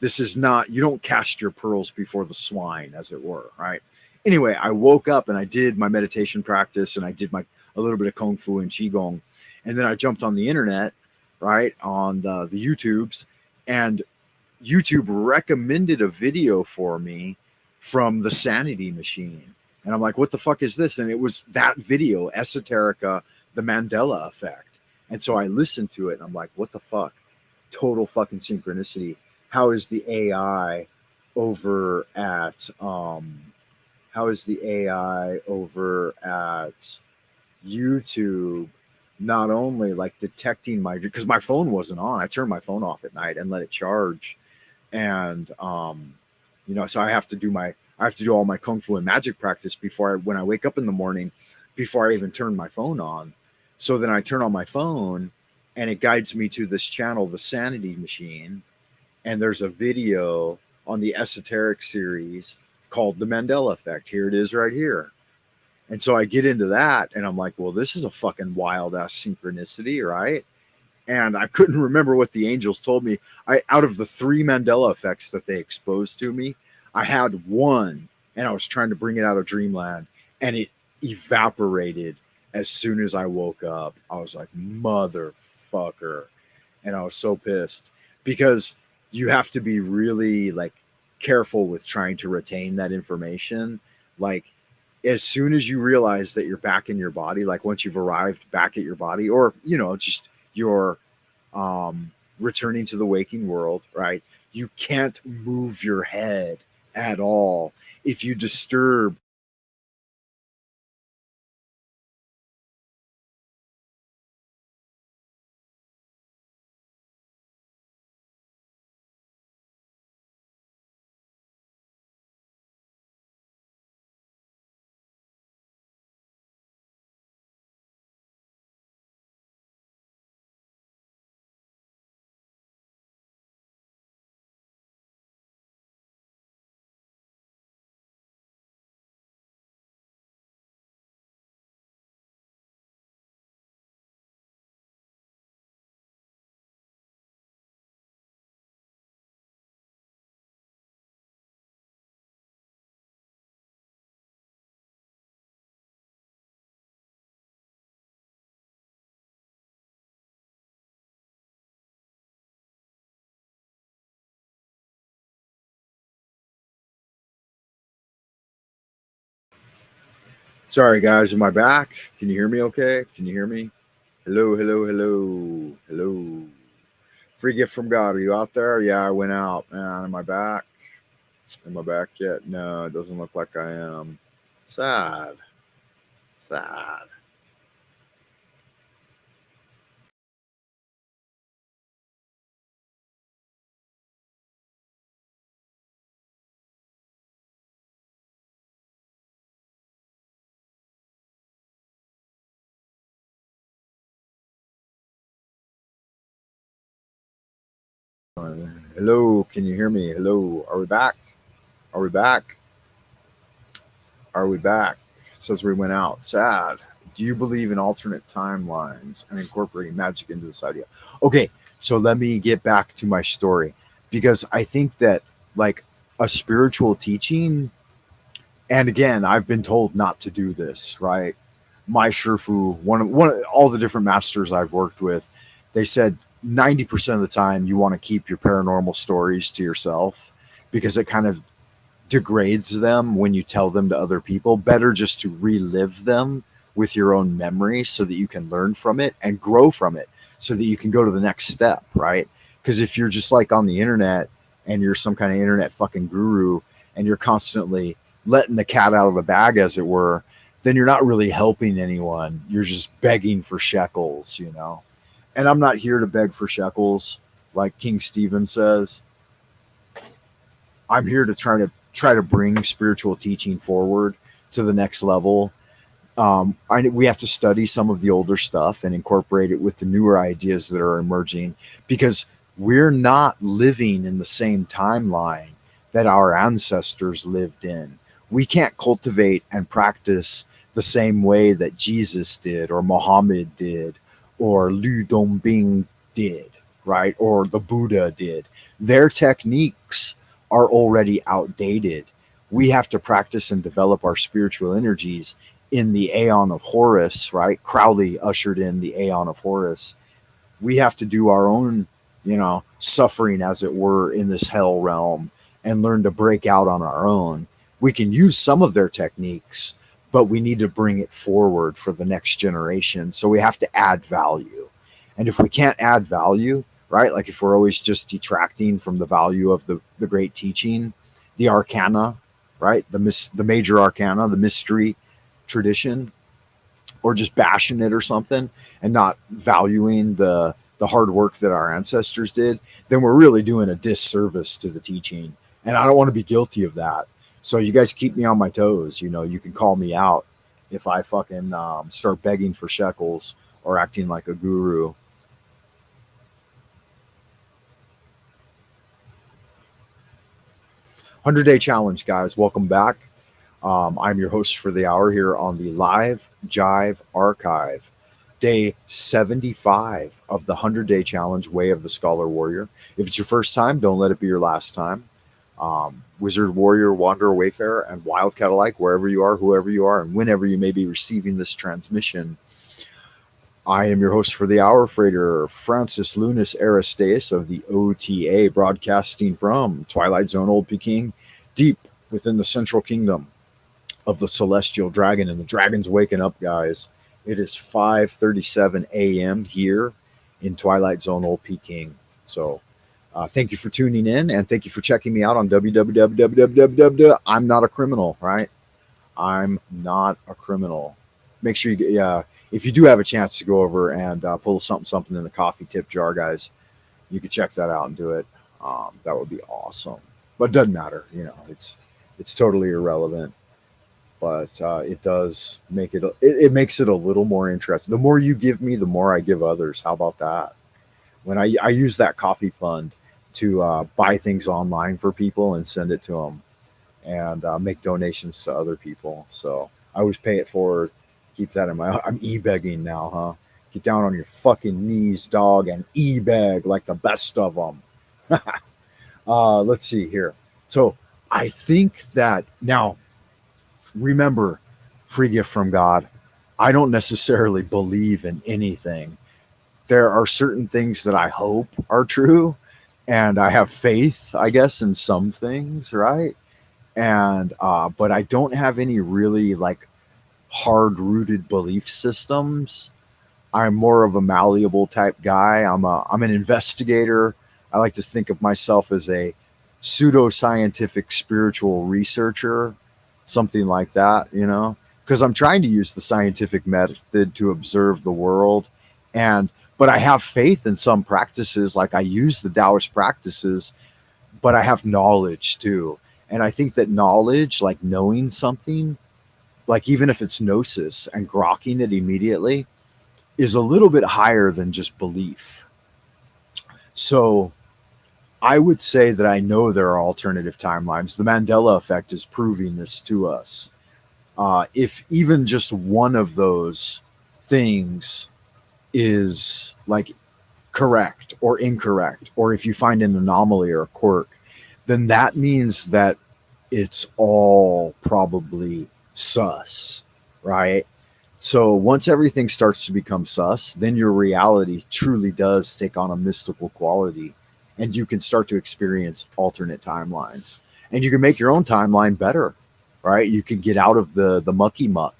this is not, you don't cast your pearls before the swine, as it were, right? Anyway, I woke up and I did my meditation practice and I did a little bit of kung fu and qigong, and then I jumped on the internet, right, on the YouTubes, and YouTube recommended a video for me from the Sanity Machine. And I'm like, what the fuck is this? And it was that video, Esoterica, the Mandela Effect. And so I listened to it and I'm like, what the fuck? Total fucking synchronicity. How is the AI over at YouTube not only like detecting because my phone wasn't on. I turned my phone off at night and let it charge, and so I have to do all my kung fu and magic practice when I wake up in the morning, before I even turn my phone on. So then I turn on my phone and it guides me to this channel, the Sanity Machine, and there's a video on the esoteric series called the Mandela Effect. Here it is right here. And so I get into that and I'm like, well, this is a fucking wild ass synchronicity, right? And I couldn't remember what the angels told me. Out of the three Mandela effects that they exposed to me, I had one, and I was trying to bring it out of Dreamland, and it evaporated as soon as I woke up. I was like, motherfucker. And I was so pissed because you have to be really like careful with trying to retain that information. Like, as soon as you realize that you're back in your body, like once you've arrived back at your body, or just you're returning to the waking world, right? You can't move your head at all. If you disturb, sorry guys, am I back? Can you hear me okay? Can you hear me? Hello, hello, hello, hello. Free gift from God. Are you out there? Yeah, I went out, man. Am I back? Am I back yet? No, it doesn't look like I am. Sad. Sad. Hello, can you hear me? Hello, are we back? Are we back? Are we back? It says we went out. Sad. Do you believe in alternate timelines and incorporating magic into this idea? Okay, so let me get back to my story, because I think that like a spiritual teaching, and again, I've been told not to do this, right? My Shifu, one of all the different masters I've worked with, they said 90% of the time you want to keep your paranormal stories to yourself because it kind of degrades them when you tell them to other people. Better just to relive them with your own memory so that you can learn from it and grow from it so that you can go to the next step, right? Because if you're just like on the internet and you're some kind of internet fucking guru and you're constantly letting the cat out of the bag, as it were, then you're not really helping anyone. You're just begging for shekels, you know? And I'm not here to beg for shekels, like King Stephen says. I'm here to try to bring spiritual teaching forward to the next level. We have to study some of the older stuff and incorporate it with the newer ideas that are emerging because we're not living in the same timeline that our ancestors lived in. We can't cultivate and practice the same way that Jesus did or Muhammad did or Lu Dongbing did, right? Or the Buddha did. Their techniques are already outdated. We have to practice and develop our spiritual energies in the Aeon of Horus, right? Crowley ushered in the Aeon of Horus. We have to do our own, suffering, as it were, in this hell realm and learn to break out on our own. We can use some of their techniques, but we need to bring it forward for the next generation. So we have to add value. And if we can't add value, right? Like if we're always just detracting from the value of the great teaching, the arcana, right? The major arcana, the mystery tradition, or just bashing it or something and not valuing the hard work that our ancestors did, then we're really doing a disservice to the teaching. And I don't want to be guilty of that. So you guys keep me on my toes. You can call me out if I fucking start begging for shekels or acting like a guru. $100-day challenge, guys. Welcome back. I'm your host for the hour here on the Live Jive Archive. Day 75 of the 100-day challenge, Way of the Scholar Warrior. If it's your first time, don't let it be your last time. Wizard, Warrior, Wanderer, Wayfarer, and Wildcat alike, wherever you are, whoever you are, and whenever you may be receiving this transmission. I am your host for the hour, Freighter Francis Lunas Aristeas of the OTA, broadcasting from Twilight Zone, Old Peking, deep within the central kingdom of the celestial dragon. And the dragon's waking up, guys. It is 5:37 a.m. here in Twilight Zone, Old Peking. So thank you for tuning in, and thank you for checking me out on www. I'm not a criminal, right? I'm not a criminal. Make sure you, if you do have a chance to go over and pull something in the coffee tip jar, guys, you can check that out and do it. That would be awesome. But it doesn't matter, it's totally irrelevant. But it does make it makes it a little more interesting. The more you give me, the more I give others. How about that? When I use that coffee fund to buy things online for people and send it to them and make donations to other people. So I always pay it forward. Keep that in mind. I'm e-begging now, huh? Get down on your fucking knees, dog, and e-beg like the best of them. Let's see here. So I think that now, remember, free gift from God. I don't necessarily believe in anything. There are certain things that I hope are true, and I have faith, I guess, in some things, right? And but I don't have any really like hard-rooted belief systems. I'm more of a malleable type guy. I'm an investigator. I like to think of myself as a pseudoscientific spiritual researcher, something like that, because I'm trying to use the scientific method to observe the world. But I have faith in some practices, like I use the Taoist practices, but I have knowledge too. And I think that knowledge, like knowing something, like even if it's gnosis and grokking it immediately, is a little bit higher than just belief. So I would say that I know there are alternative timelines. The Mandela effect is proving this to us. If even just one of those things is like correct or incorrect, or if you find an anomaly or a quirk, then that means that it's all probably sus, right? So once everything starts to become sus, then your reality truly does take on a mystical quality, and you can start to experience alternate timelines. And you can make your own timeline better, right? You can get out of the mucky muck,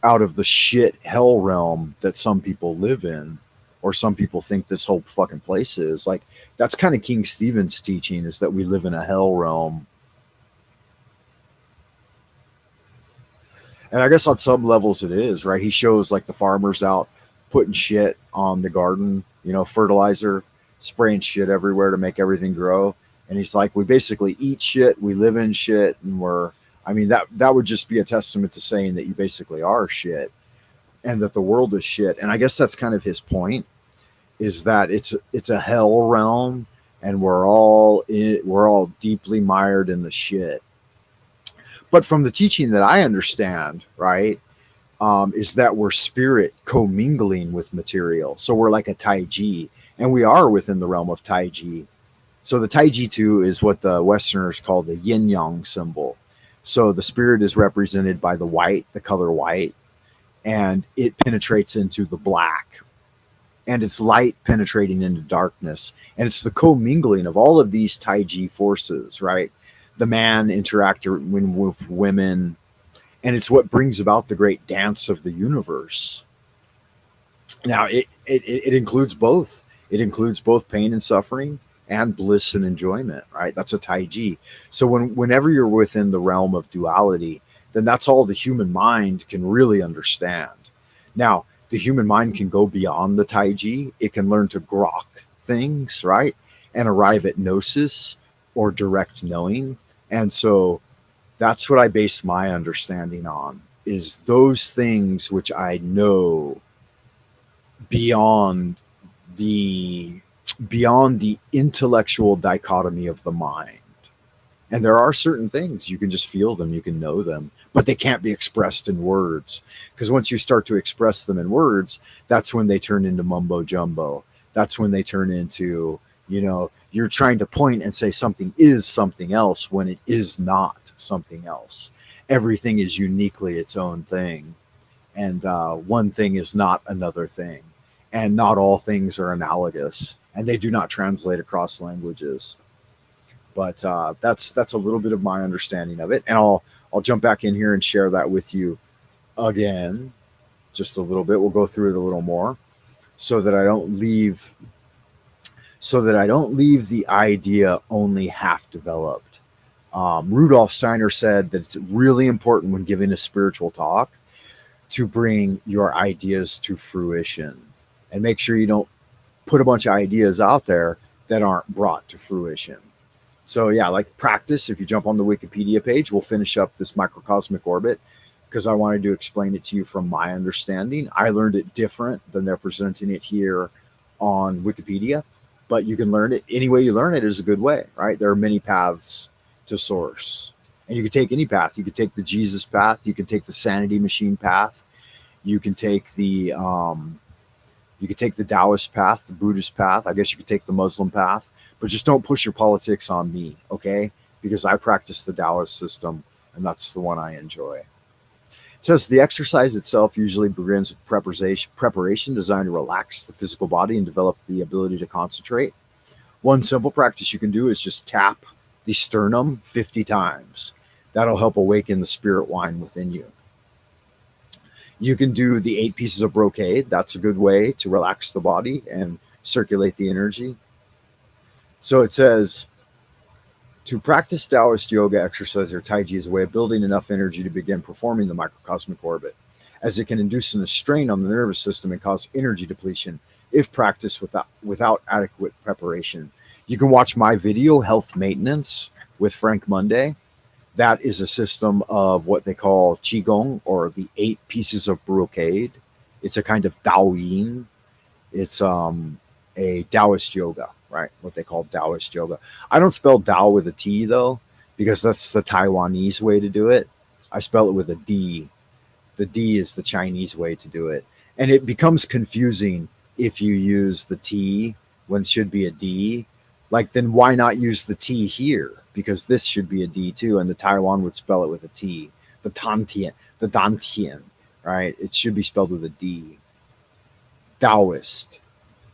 out of the shit hell realm that some people live in, or some people think this whole fucking place is. Like, that's kind of King Stephen's teaching, is that we live in a hell realm. And I guess on some levels it is, right? He shows like the farmers out putting shit on the garden, you know, fertilizer, spraying shit everywhere to make everything grow. And he's like, we basically eat shit, we live in shit, and I mean, that would just be a testament to saying that you basically are shit and that the world is shit. And I guess that's kind of his point, is that it's a hell realm, and we're all deeply mired in the shit. But from the teaching that I understand, right, is that we're spirit commingling with material. So we're like a Taiji, and we are within the realm of Taiji. So the Taiji too is what the Westerners call the yin yang symbol. So the spirit is represented by the white, the color white, and it penetrates into the black. And it's light penetrating into darkness. And it's the commingling of all of these Taiji forces, right? The man interacting with women, and it's what brings about the great dance of the universe. Now, it includes both. It includes both pain and suffering and bliss and enjoyment, right? That's a Taiji. So whenever you're within the realm of duality, then that's all the human mind can really understand. Now, the human mind can go beyond the Taiji. It can learn to grok things, right? And arrive at gnosis or direct knowing. And so that's what I base my understanding on, is those things which I know beyond the intellectual dichotomy of the mind. And there are certain things you can just feel them, you can know them, but they can't be expressed in words. Because once you start to express them in words, that's when they turn into mumbo jumbo. That's when they turn into, you know, you're trying to point and say something is something else when it is not something else. Everything is uniquely its own thing. And one thing is not another thing. And not all things are analogous. And they do not translate across languages. But that's a little bit of my understanding of it, and I'll jump back in here and share that with you again, just a little bit. We'll go through it a little more, so that I don't leave the idea only half developed. Rudolf Steiner said that it's really important when giving a spiritual talk to bring your ideas to fruition, and make sure you don't put a bunch of ideas out there that aren't brought to fruition. So yeah, like practice, if you jump on the Wikipedia page, we'll finish up this microcosmic orbit, because I wanted to explain it to you from my understanding. I learned it different than they're presenting it here on Wikipedia, but you can learn it any way you learn it is a good way, right? There are many paths to source, and you can take any path. You could take the Jesus path. You can take the sanity machine path. You can take the Taoist path, the Buddhist path. I guess you could take the Muslim path, but just don't push your politics on me, okay? Because I practice the Taoist system, and that's the one I enjoy. It says the exercise itself usually begins with preparation designed to relax the physical body and develop the ability to concentrate. One simple practice you can do is just tap the sternum 50 times. That'll help awaken the spirit wine within you. You can do the 8 pieces of brocade. That's a good way to relax the body and circulate the energy. So it says, to practice Taoist yoga, exercise, or Taiji is a way of building enough energy to begin performing the microcosmic orbit, as it can induce a strain on the nervous system and cause energy depletion if practiced without adequate preparation. You can watch my video, Health Maintenance, with Frank Monday. That is a system of what they call Qigong, or the 8 pieces of brocade. It's a kind of Daoyin. It's a Taoist yoga, right? What they call Taoist yoga. I don't spell Tao with a T, though, because that's the Taiwanese way to do it. I spell it with a D. The D is the Chinese way to do it. And it becomes confusing if you use the T when it should be a D. Like, then why not use the T here? Because this should be a D too, and the Taiwan would spell it with a T. The Dantian, right? It should be spelled with a D. Taoist,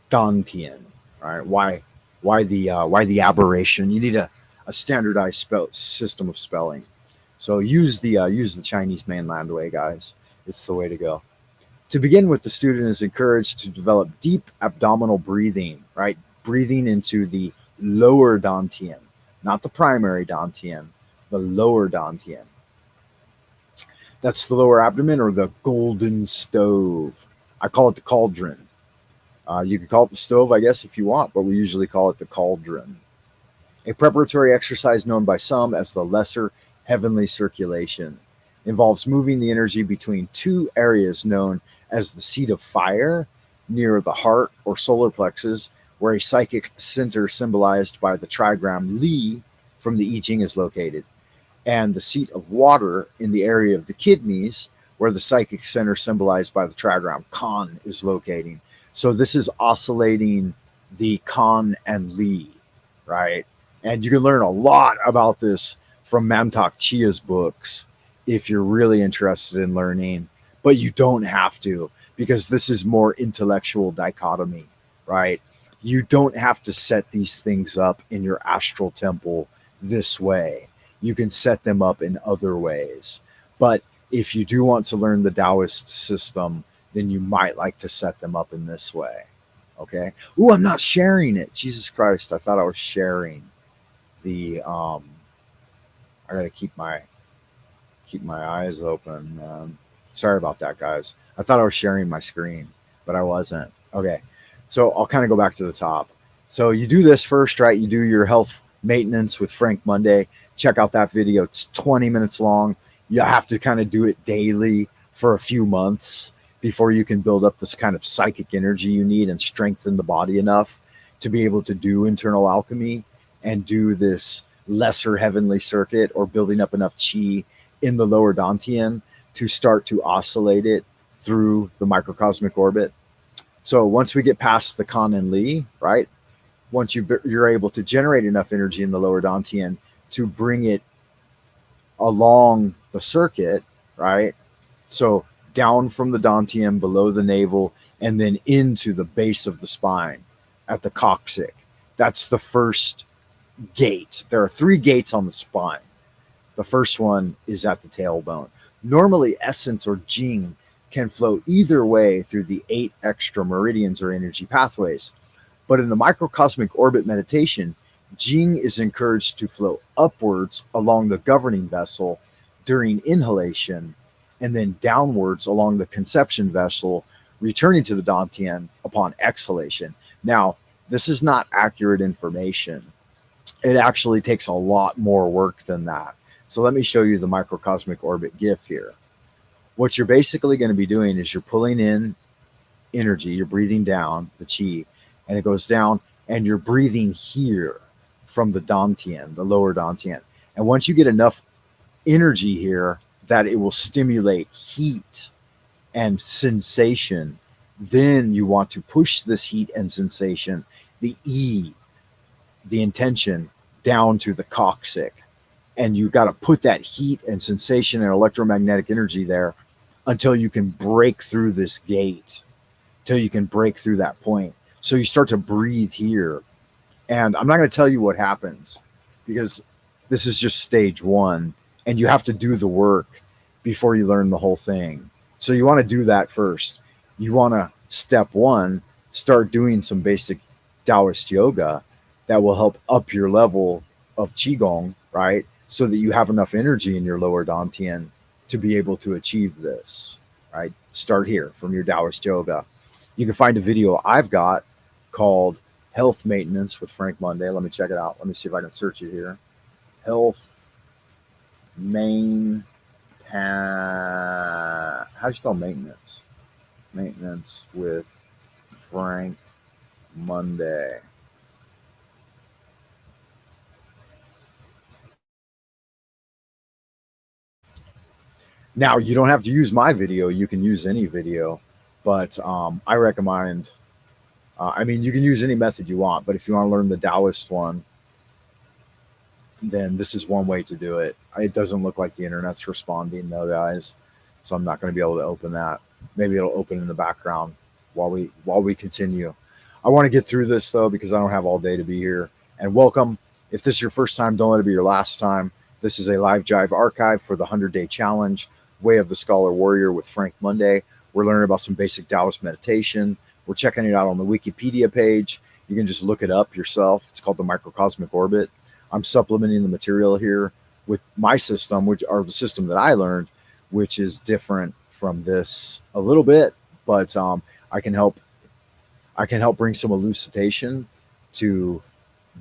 Dantian, right? Why the aberration? You need a standardized system of spelling. So use the Chinese mainland way, guys. It's the way to go. To begin with, the student is encouraged to develop deep abdominal breathing, right? Breathing into the lower dantian, not the primary dantian, the lower dantian. That's the lower abdomen or the golden stove. I call it the cauldron. You could call it the stove, I guess, if you want, but we usually call it the cauldron. A preparatory exercise known by some as the lesser heavenly circulation involves moving the energy between two areas known as the seat of fire near the heart or solar plexus, where a psychic center symbolized by the trigram Li from the I Ching is located, and the seat of water in the area of the kidneys, where the psychic center symbolized by the trigram Kan is locating. So this is oscillating the Kan and Li, right? And you can learn a lot about this from Mamtak Chia's books if you're really interested in learning, but you don't have to because this is more intellectual dichotomy, right? You don't have to set these things up in your astral temple this way. You can set them up in other ways. But if you do want to learn the Taoist system, then you might like to set them up in this way. Okay. Ooh, I'm not sharing it. Jesus Christ. I thought I was sharing the I gotta keep my eyes open. Sorry about that, guys. I thought I was sharing my screen, but I wasn't. Okay. So I'll kind of go back to the top. So you do this first, right? You do your health maintenance with Frank Monday. Check out that video. It's 20 minutes long. You have to kind of do it daily for a few months before you can build up this kind of psychic energy you need and strengthen the body enough to be able to do internal alchemy and do this lesser heavenly circuit or building up enough chi in the lower dantian to start to oscillate it through the microcosmic orbit. So once we get past the Kan and Li, right? Once you're able to generate enough energy in the lower dantian to bring it along the circuit, right? So down from the dantian, below the navel, and then into the base of the spine at the coccyx. That's the first gate. There are 3 gates on the spine. The first one is at the tailbone. Normally, essence or jing can flow either way through the 8 extra meridians or energy pathways. But in the microcosmic orbit meditation, jing is encouraged to flow upwards along the governing vessel during inhalation and then downwards along the conception vessel, returning to the dantian upon exhalation. Now, this is not accurate information. It actually takes a lot more work than that. So let me show you the microcosmic orbit GIF here. What you're basically going to be doing is you're pulling in energy, you're breathing down the chi, and it goes down, and you're breathing here from the dantian, the lower dantian. And once you get enough energy here that it will stimulate heat and sensation, then you want to push this heat and sensation, the E, the intention, down to the coccyx. And you got to put that heat and sensation and electromagnetic energy there until you can break through this gate, till you can break through that point. So you start to breathe here. And I'm not going to tell you what happens because this is just stage 1 and you have to do the work before you learn the whole thing. So you want to do that first. You want to, step 1, start doing some basic Taoist yoga that will help up your level of Qigong, right? So that you have enough energy in your lower dantian to be able to achieve this, right? Start here from your Taoist yoga. You can find a video I've got called Health Maintenance with Frank Monday. Let me check it out. Let me see if I can search it here. Health Main. How do you spell maintenance? Maintenance with Frank Monday. Now, you don't have to use my video. You can use any video, but I recommend, I mean, you can use any method you want, but if you want to learn the Taoist one, then this is one way to do it. It doesn't look like the internet's responding though, guys. so I'm not going to be able to open that. Maybe it'll open in the background while we continue. I want to get through this though because I don't have all day to be here. And welcome. If this is your first time, don't let it be your last time. This is a live jive archive for the 100-day challenge, Way of the Scholar Warrior with Frank Monday. We're learning about some basic Taoist meditation. We're checking it out on the Wikipedia page. You can just look it up yourself. It's called the Microcosmic Orbit. I'm supplementing the material here with my system, which are the system that I learned, which is different from this a little bit, but I can help bring some elucidation to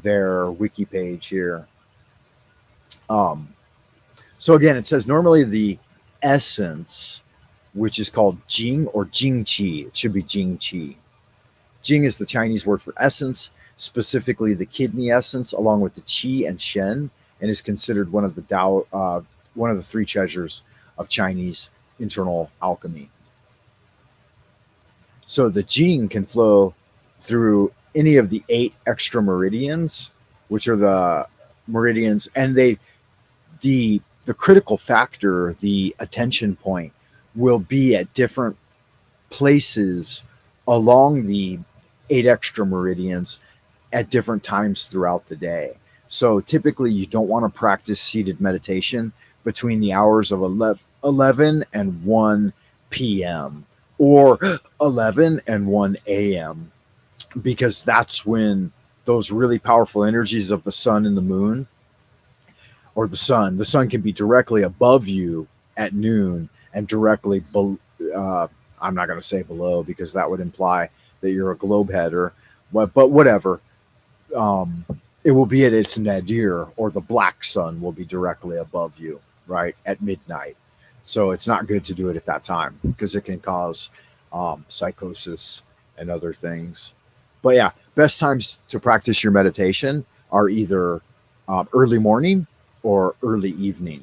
their wiki page here. So again, it says normally the essence, which is called Jing or Jing Qi. It should be Jing Qi. Jing is the Chinese word for essence, specifically the kidney essence, along with the Qi and Shen, and is considered one of the one of the three treasures of Chinese internal alchemy. So the Jing can flow through any of the 8 extra meridians, which are the meridians, and the critical factor, the attention point, will be at different places along the 8 extra meridians at different times throughout the day. So typically you don't want to practice seated meditation between the hours of 11 and 1 p.m. or 11 and 1 a.m. because that's when those really powerful energies of the sun and the moon, or the sun can be directly above you at noon and directly I'm not going to say below because that would imply that you're a globe header, but whatever. It will be at its nadir, or the black sun will be directly above you, right, at midnight. So it's not good to do it at that time because it can cause psychosis and other things. But yeah, best times to practice your meditation are either early morning or early evening.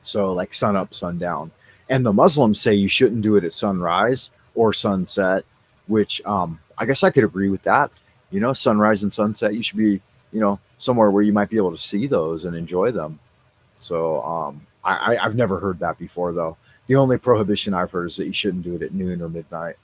So like sun up, sundown. And the Muslims say you shouldn't do it at sunrise or sunset, which I guess I could agree with that. You know, sunrise and sunset, you should be, somewhere where you might be able to see those and enjoy them. So I've never heard that before, though. The only prohibition I've heard is that you shouldn't do it at noon or midnight.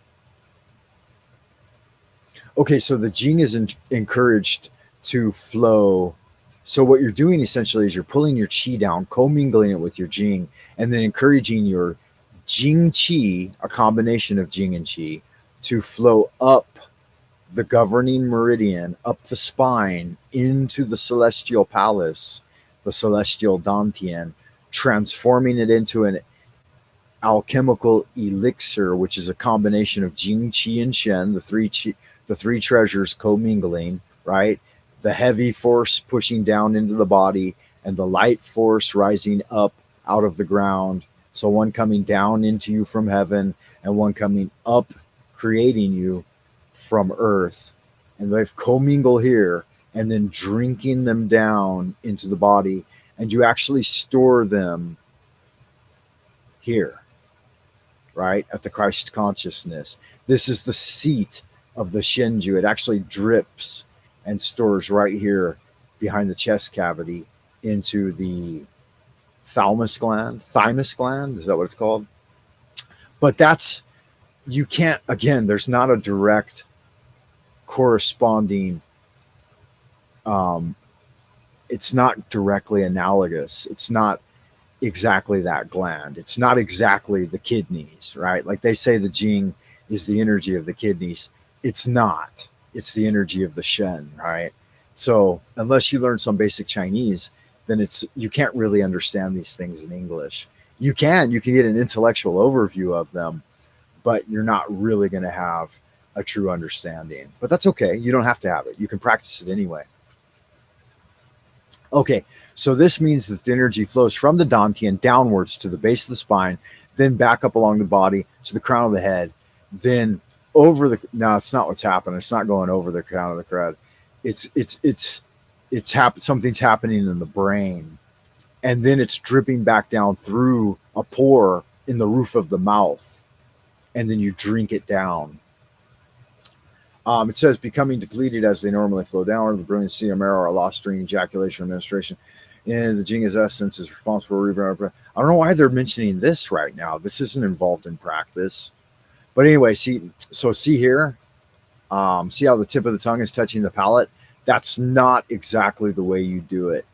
Okay, so the Jing is encouraged to flow. So what you're doing essentially is you're pulling your Qi down, commingling it with your Jing, and then encouraging your Jing Qi, a combination of Jing and Qi, to flow up the governing meridian, up the spine, into the celestial palace, the celestial Dantian, transforming it into an alchemical elixir, which is a combination of Jing, Qi, and Shen, the three treasures commingling, right? The heavy force pushing down into the body and the light force rising up out of the ground. So one coming down into you from heaven and one coming up, creating you from earth. And they've commingled here and then drinking them down into the body. And you actually store them here, right? At the Christ consciousness. This is the seat of the Shenju. It actually drips and stores right here behind the chest cavity into the thymus gland. Thymus gland, is that what it's called? But you can't, again, there's not a direct corresponding, it's not directly analogous. It's not exactly that gland. It's not exactly the kidneys, right? Like they say the Jing is the energy of the kidneys. It's not. It's the energy of the Shen, right? So unless you learn some basic Chinese, then you can't really understand these things in English. You can get an intellectual overview of them, but you're not really going to have a true understanding. But that's okay. You don't have to have it. You can practice it anyway. Okay, so this means that the energy flows from the Dantian downwards to the base of the spine, then back up along the body to the crown of the head, then over the. No, it's not what's happening. It's not going over the crown of the crowd. Something's happening in the brain, and then it's dripping back down through a pore in the roof of the mouth, and then you drink it down. It says becoming depleted as they normally flow downward. The brilliancy of marrow are lost during ejaculation or menstruation. in the Jinga's essence is responsible for. I don't know why they're mentioning this right now. This isn't involved in practice. But anyway, see here. See how the tip of the tongue is touching the palate? That's not exactly the way you do it.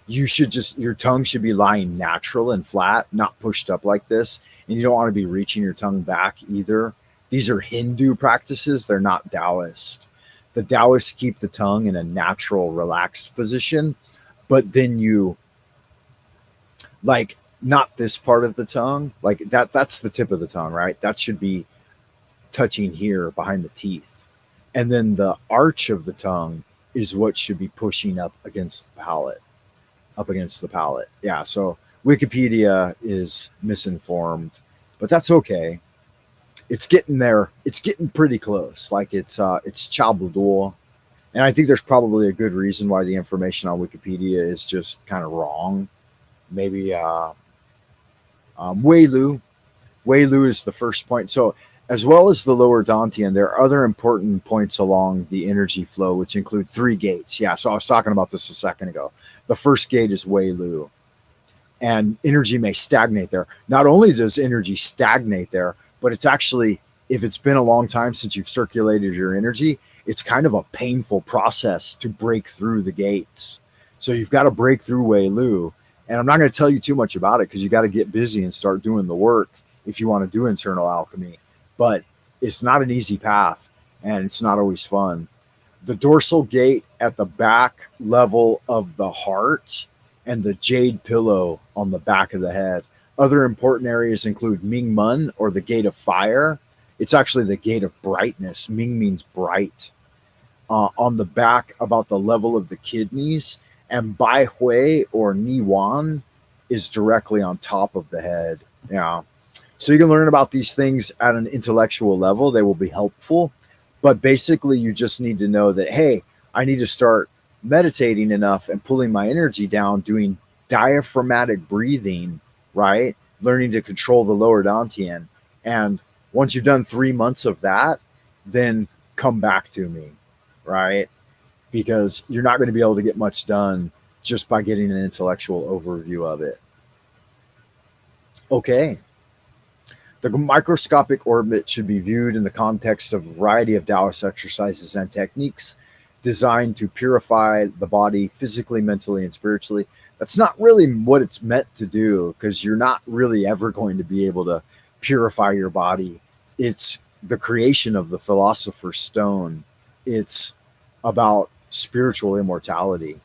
You should your tongue should be lying natural and flat, not pushed up like this. And you don't want to be reaching your tongue back either. These are Hindu practices, they're not Taoist. The Taoists keep the tongue in a natural, relaxed position, but then you, like, not this part of the tongue, like that's the tip of the tongue, right? That should be touching here behind the teeth. And then the arch of the tongue is what should be pushing up against the palate. Yeah, so Wikipedia is misinformed, but that's okay. It's getting there. It's getting pretty close. Like it's Chabudor. And I think there's probably a good reason why the information on Wikipedia is just kind of wrong. Maybe Wei-Lu. Wei-Lu is the first point. So as well as the lower Dantian, there are other important points along the energy flow, which include 3 gates. Yeah, so I was talking about this a second ago. The first gate is Wei-Lu, and energy may stagnate there. Not only does energy stagnate there, but it's actually, if it's been a long time since you've circulated your energy, it's kind of a painful process to break through the gates. So you've got to break through Wei-Lu. And I'm not going to tell you too much about it because you got to get busy and start doing the work if you want to do internal alchemy. But it's not an easy path, and it's not always fun. The dorsal gate at the back level of the heart and the jade pillow on the back of the head. Other important areas include Ming Mun, or the gate of fire. It's actually the gate of brightness. Ming means bright. On the back, about the level of the kidneys. And Bai Hui, or Ni Wan, is directly on top of the head. Yeah. So you can learn about these things at an intellectual level. They will be helpful. But basically, you just need to know that, hey, I need to start meditating enough and pulling my energy down, doing diaphragmatic breathing, right? Learning to control the lower Dantian. And once you've done 3 months of that, then come back to me, right? Because you're not going to be able to get much done just by getting an intellectual overview of it. Okay. The microscopic orbit should be viewed in the context of a variety of Taoist exercises and techniques designed to purify the body physically, mentally, and spiritually. That's not really what it's meant to do, because you're not really ever going to be able to purify your body. It's the creation of the Philosopher's Stone. It's about spiritual immortality.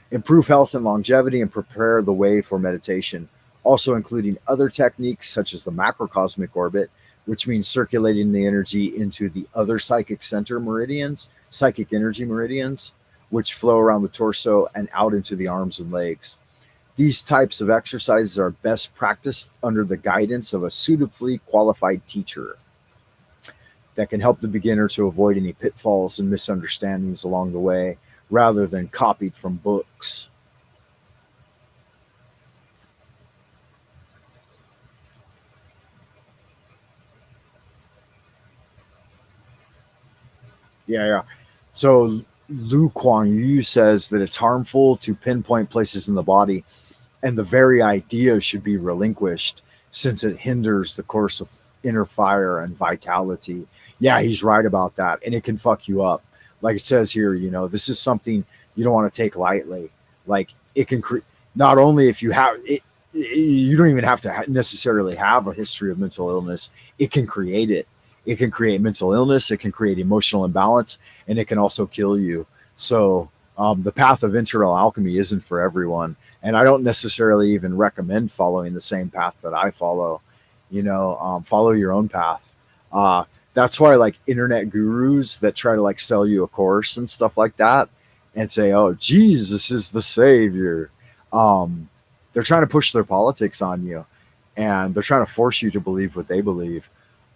Improve health and longevity and prepare the way for meditation, also including other techniques such as the macrocosmic orbit, which means circulating the energy into the other psychic center meridians, psychic energy meridians, which flow around the torso and out into the arms and legs. These types of exercises are best practiced under the guidance of a suitably qualified teacher that can help the beginner to avoid any pitfalls and misunderstandings along the way, rather than copied from books. Yeah. So Lu Kuang Yu says that it's harmful to pinpoint places in the body, and the very idea should be relinquished since it hinders the course of inner fire and vitality. Yeah, he's right about that, and it can fuck you up. Like it says here, this is something you don't want to take lightly. Like it can not only if you have it, you don't even have to necessarily have a history of mental illness. It can create it. It can create mental illness. It can create emotional imbalance, and it can also kill you. So the path of internal alchemy isn't for everyone. And I don't necessarily even recommend following the same path that I follow. Follow your own path. That's why, like, internet gurus that try to like sell you a course and stuff like that and say, oh, Jesus is the savior. They're trying to push their politics on you, and they're trying to force you to believe what they believe.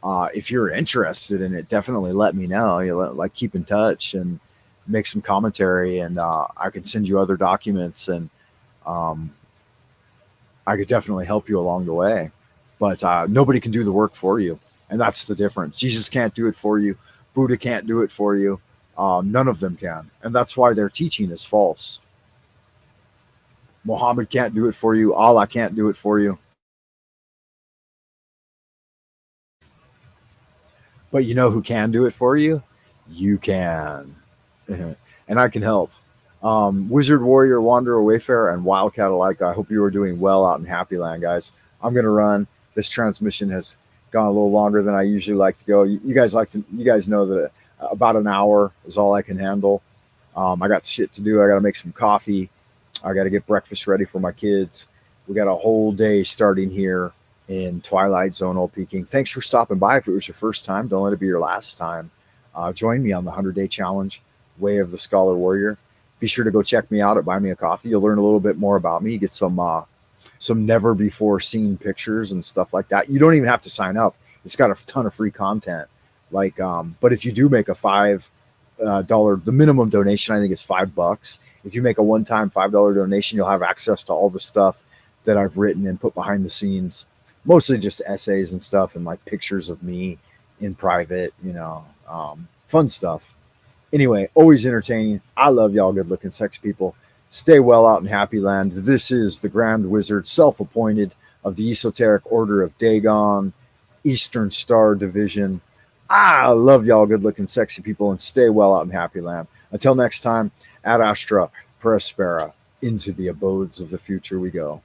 If you're interested in it, definitely let me know. Keep in touch and make some commentary, and I can send you other documents, and I could definitely help you along the way. But nobody can do the work for you, and that's the difference. Jesus can't do it for you. Buddha can't do it for you. None of them can, and that's why their teaching is false. Muhammad can't do it for you. Allah can't do it for you. But you know who can do it for you? You can. And I can help. Wizard, Warrior, Wanderer, Wayfarer, and Wildcat alike, I hope you are doing well out in Happy Land, guys. I'm going to run. This transmission has gone a little longer than I usually like to go. You guys know that about an hour is all I can handle. I got shit to do. I got to make some coffee. I got to get breakfast ready for my kids. We got a whole day starting here in Twilight Zone, Old Peking. Thanks for stopping by. If it was your first time, don't let it be your last time. Join me on the 100-day challenge, Way of the Scholar Warrior. Be sure to go check me out at Buy Me a Coffee. You'll learn a little bit more about me. Get some never before seen pictures and stuff like that. You don't even have to sign up. It's got a ton of free content. But if you do make a $5, the minimum donation I think is $5. If you make a one-time $5 donation, you'll have access to all the stuff that I've written and put behind the scenes. Mostly just essays and stuff, and like pictures of me in private. Fun stuff. Anyway, always entertaining. I love y'all good looking sex people. Stay well out in Happy Land. This is the Grand Wizard, self-appointed, of the Esoteric Order of Dagon, Eastern Star Division. I love y'all good looking sexy people, and stay well out in Happy Land. Until next time, ad astra prospera, into the abodes of the future we go.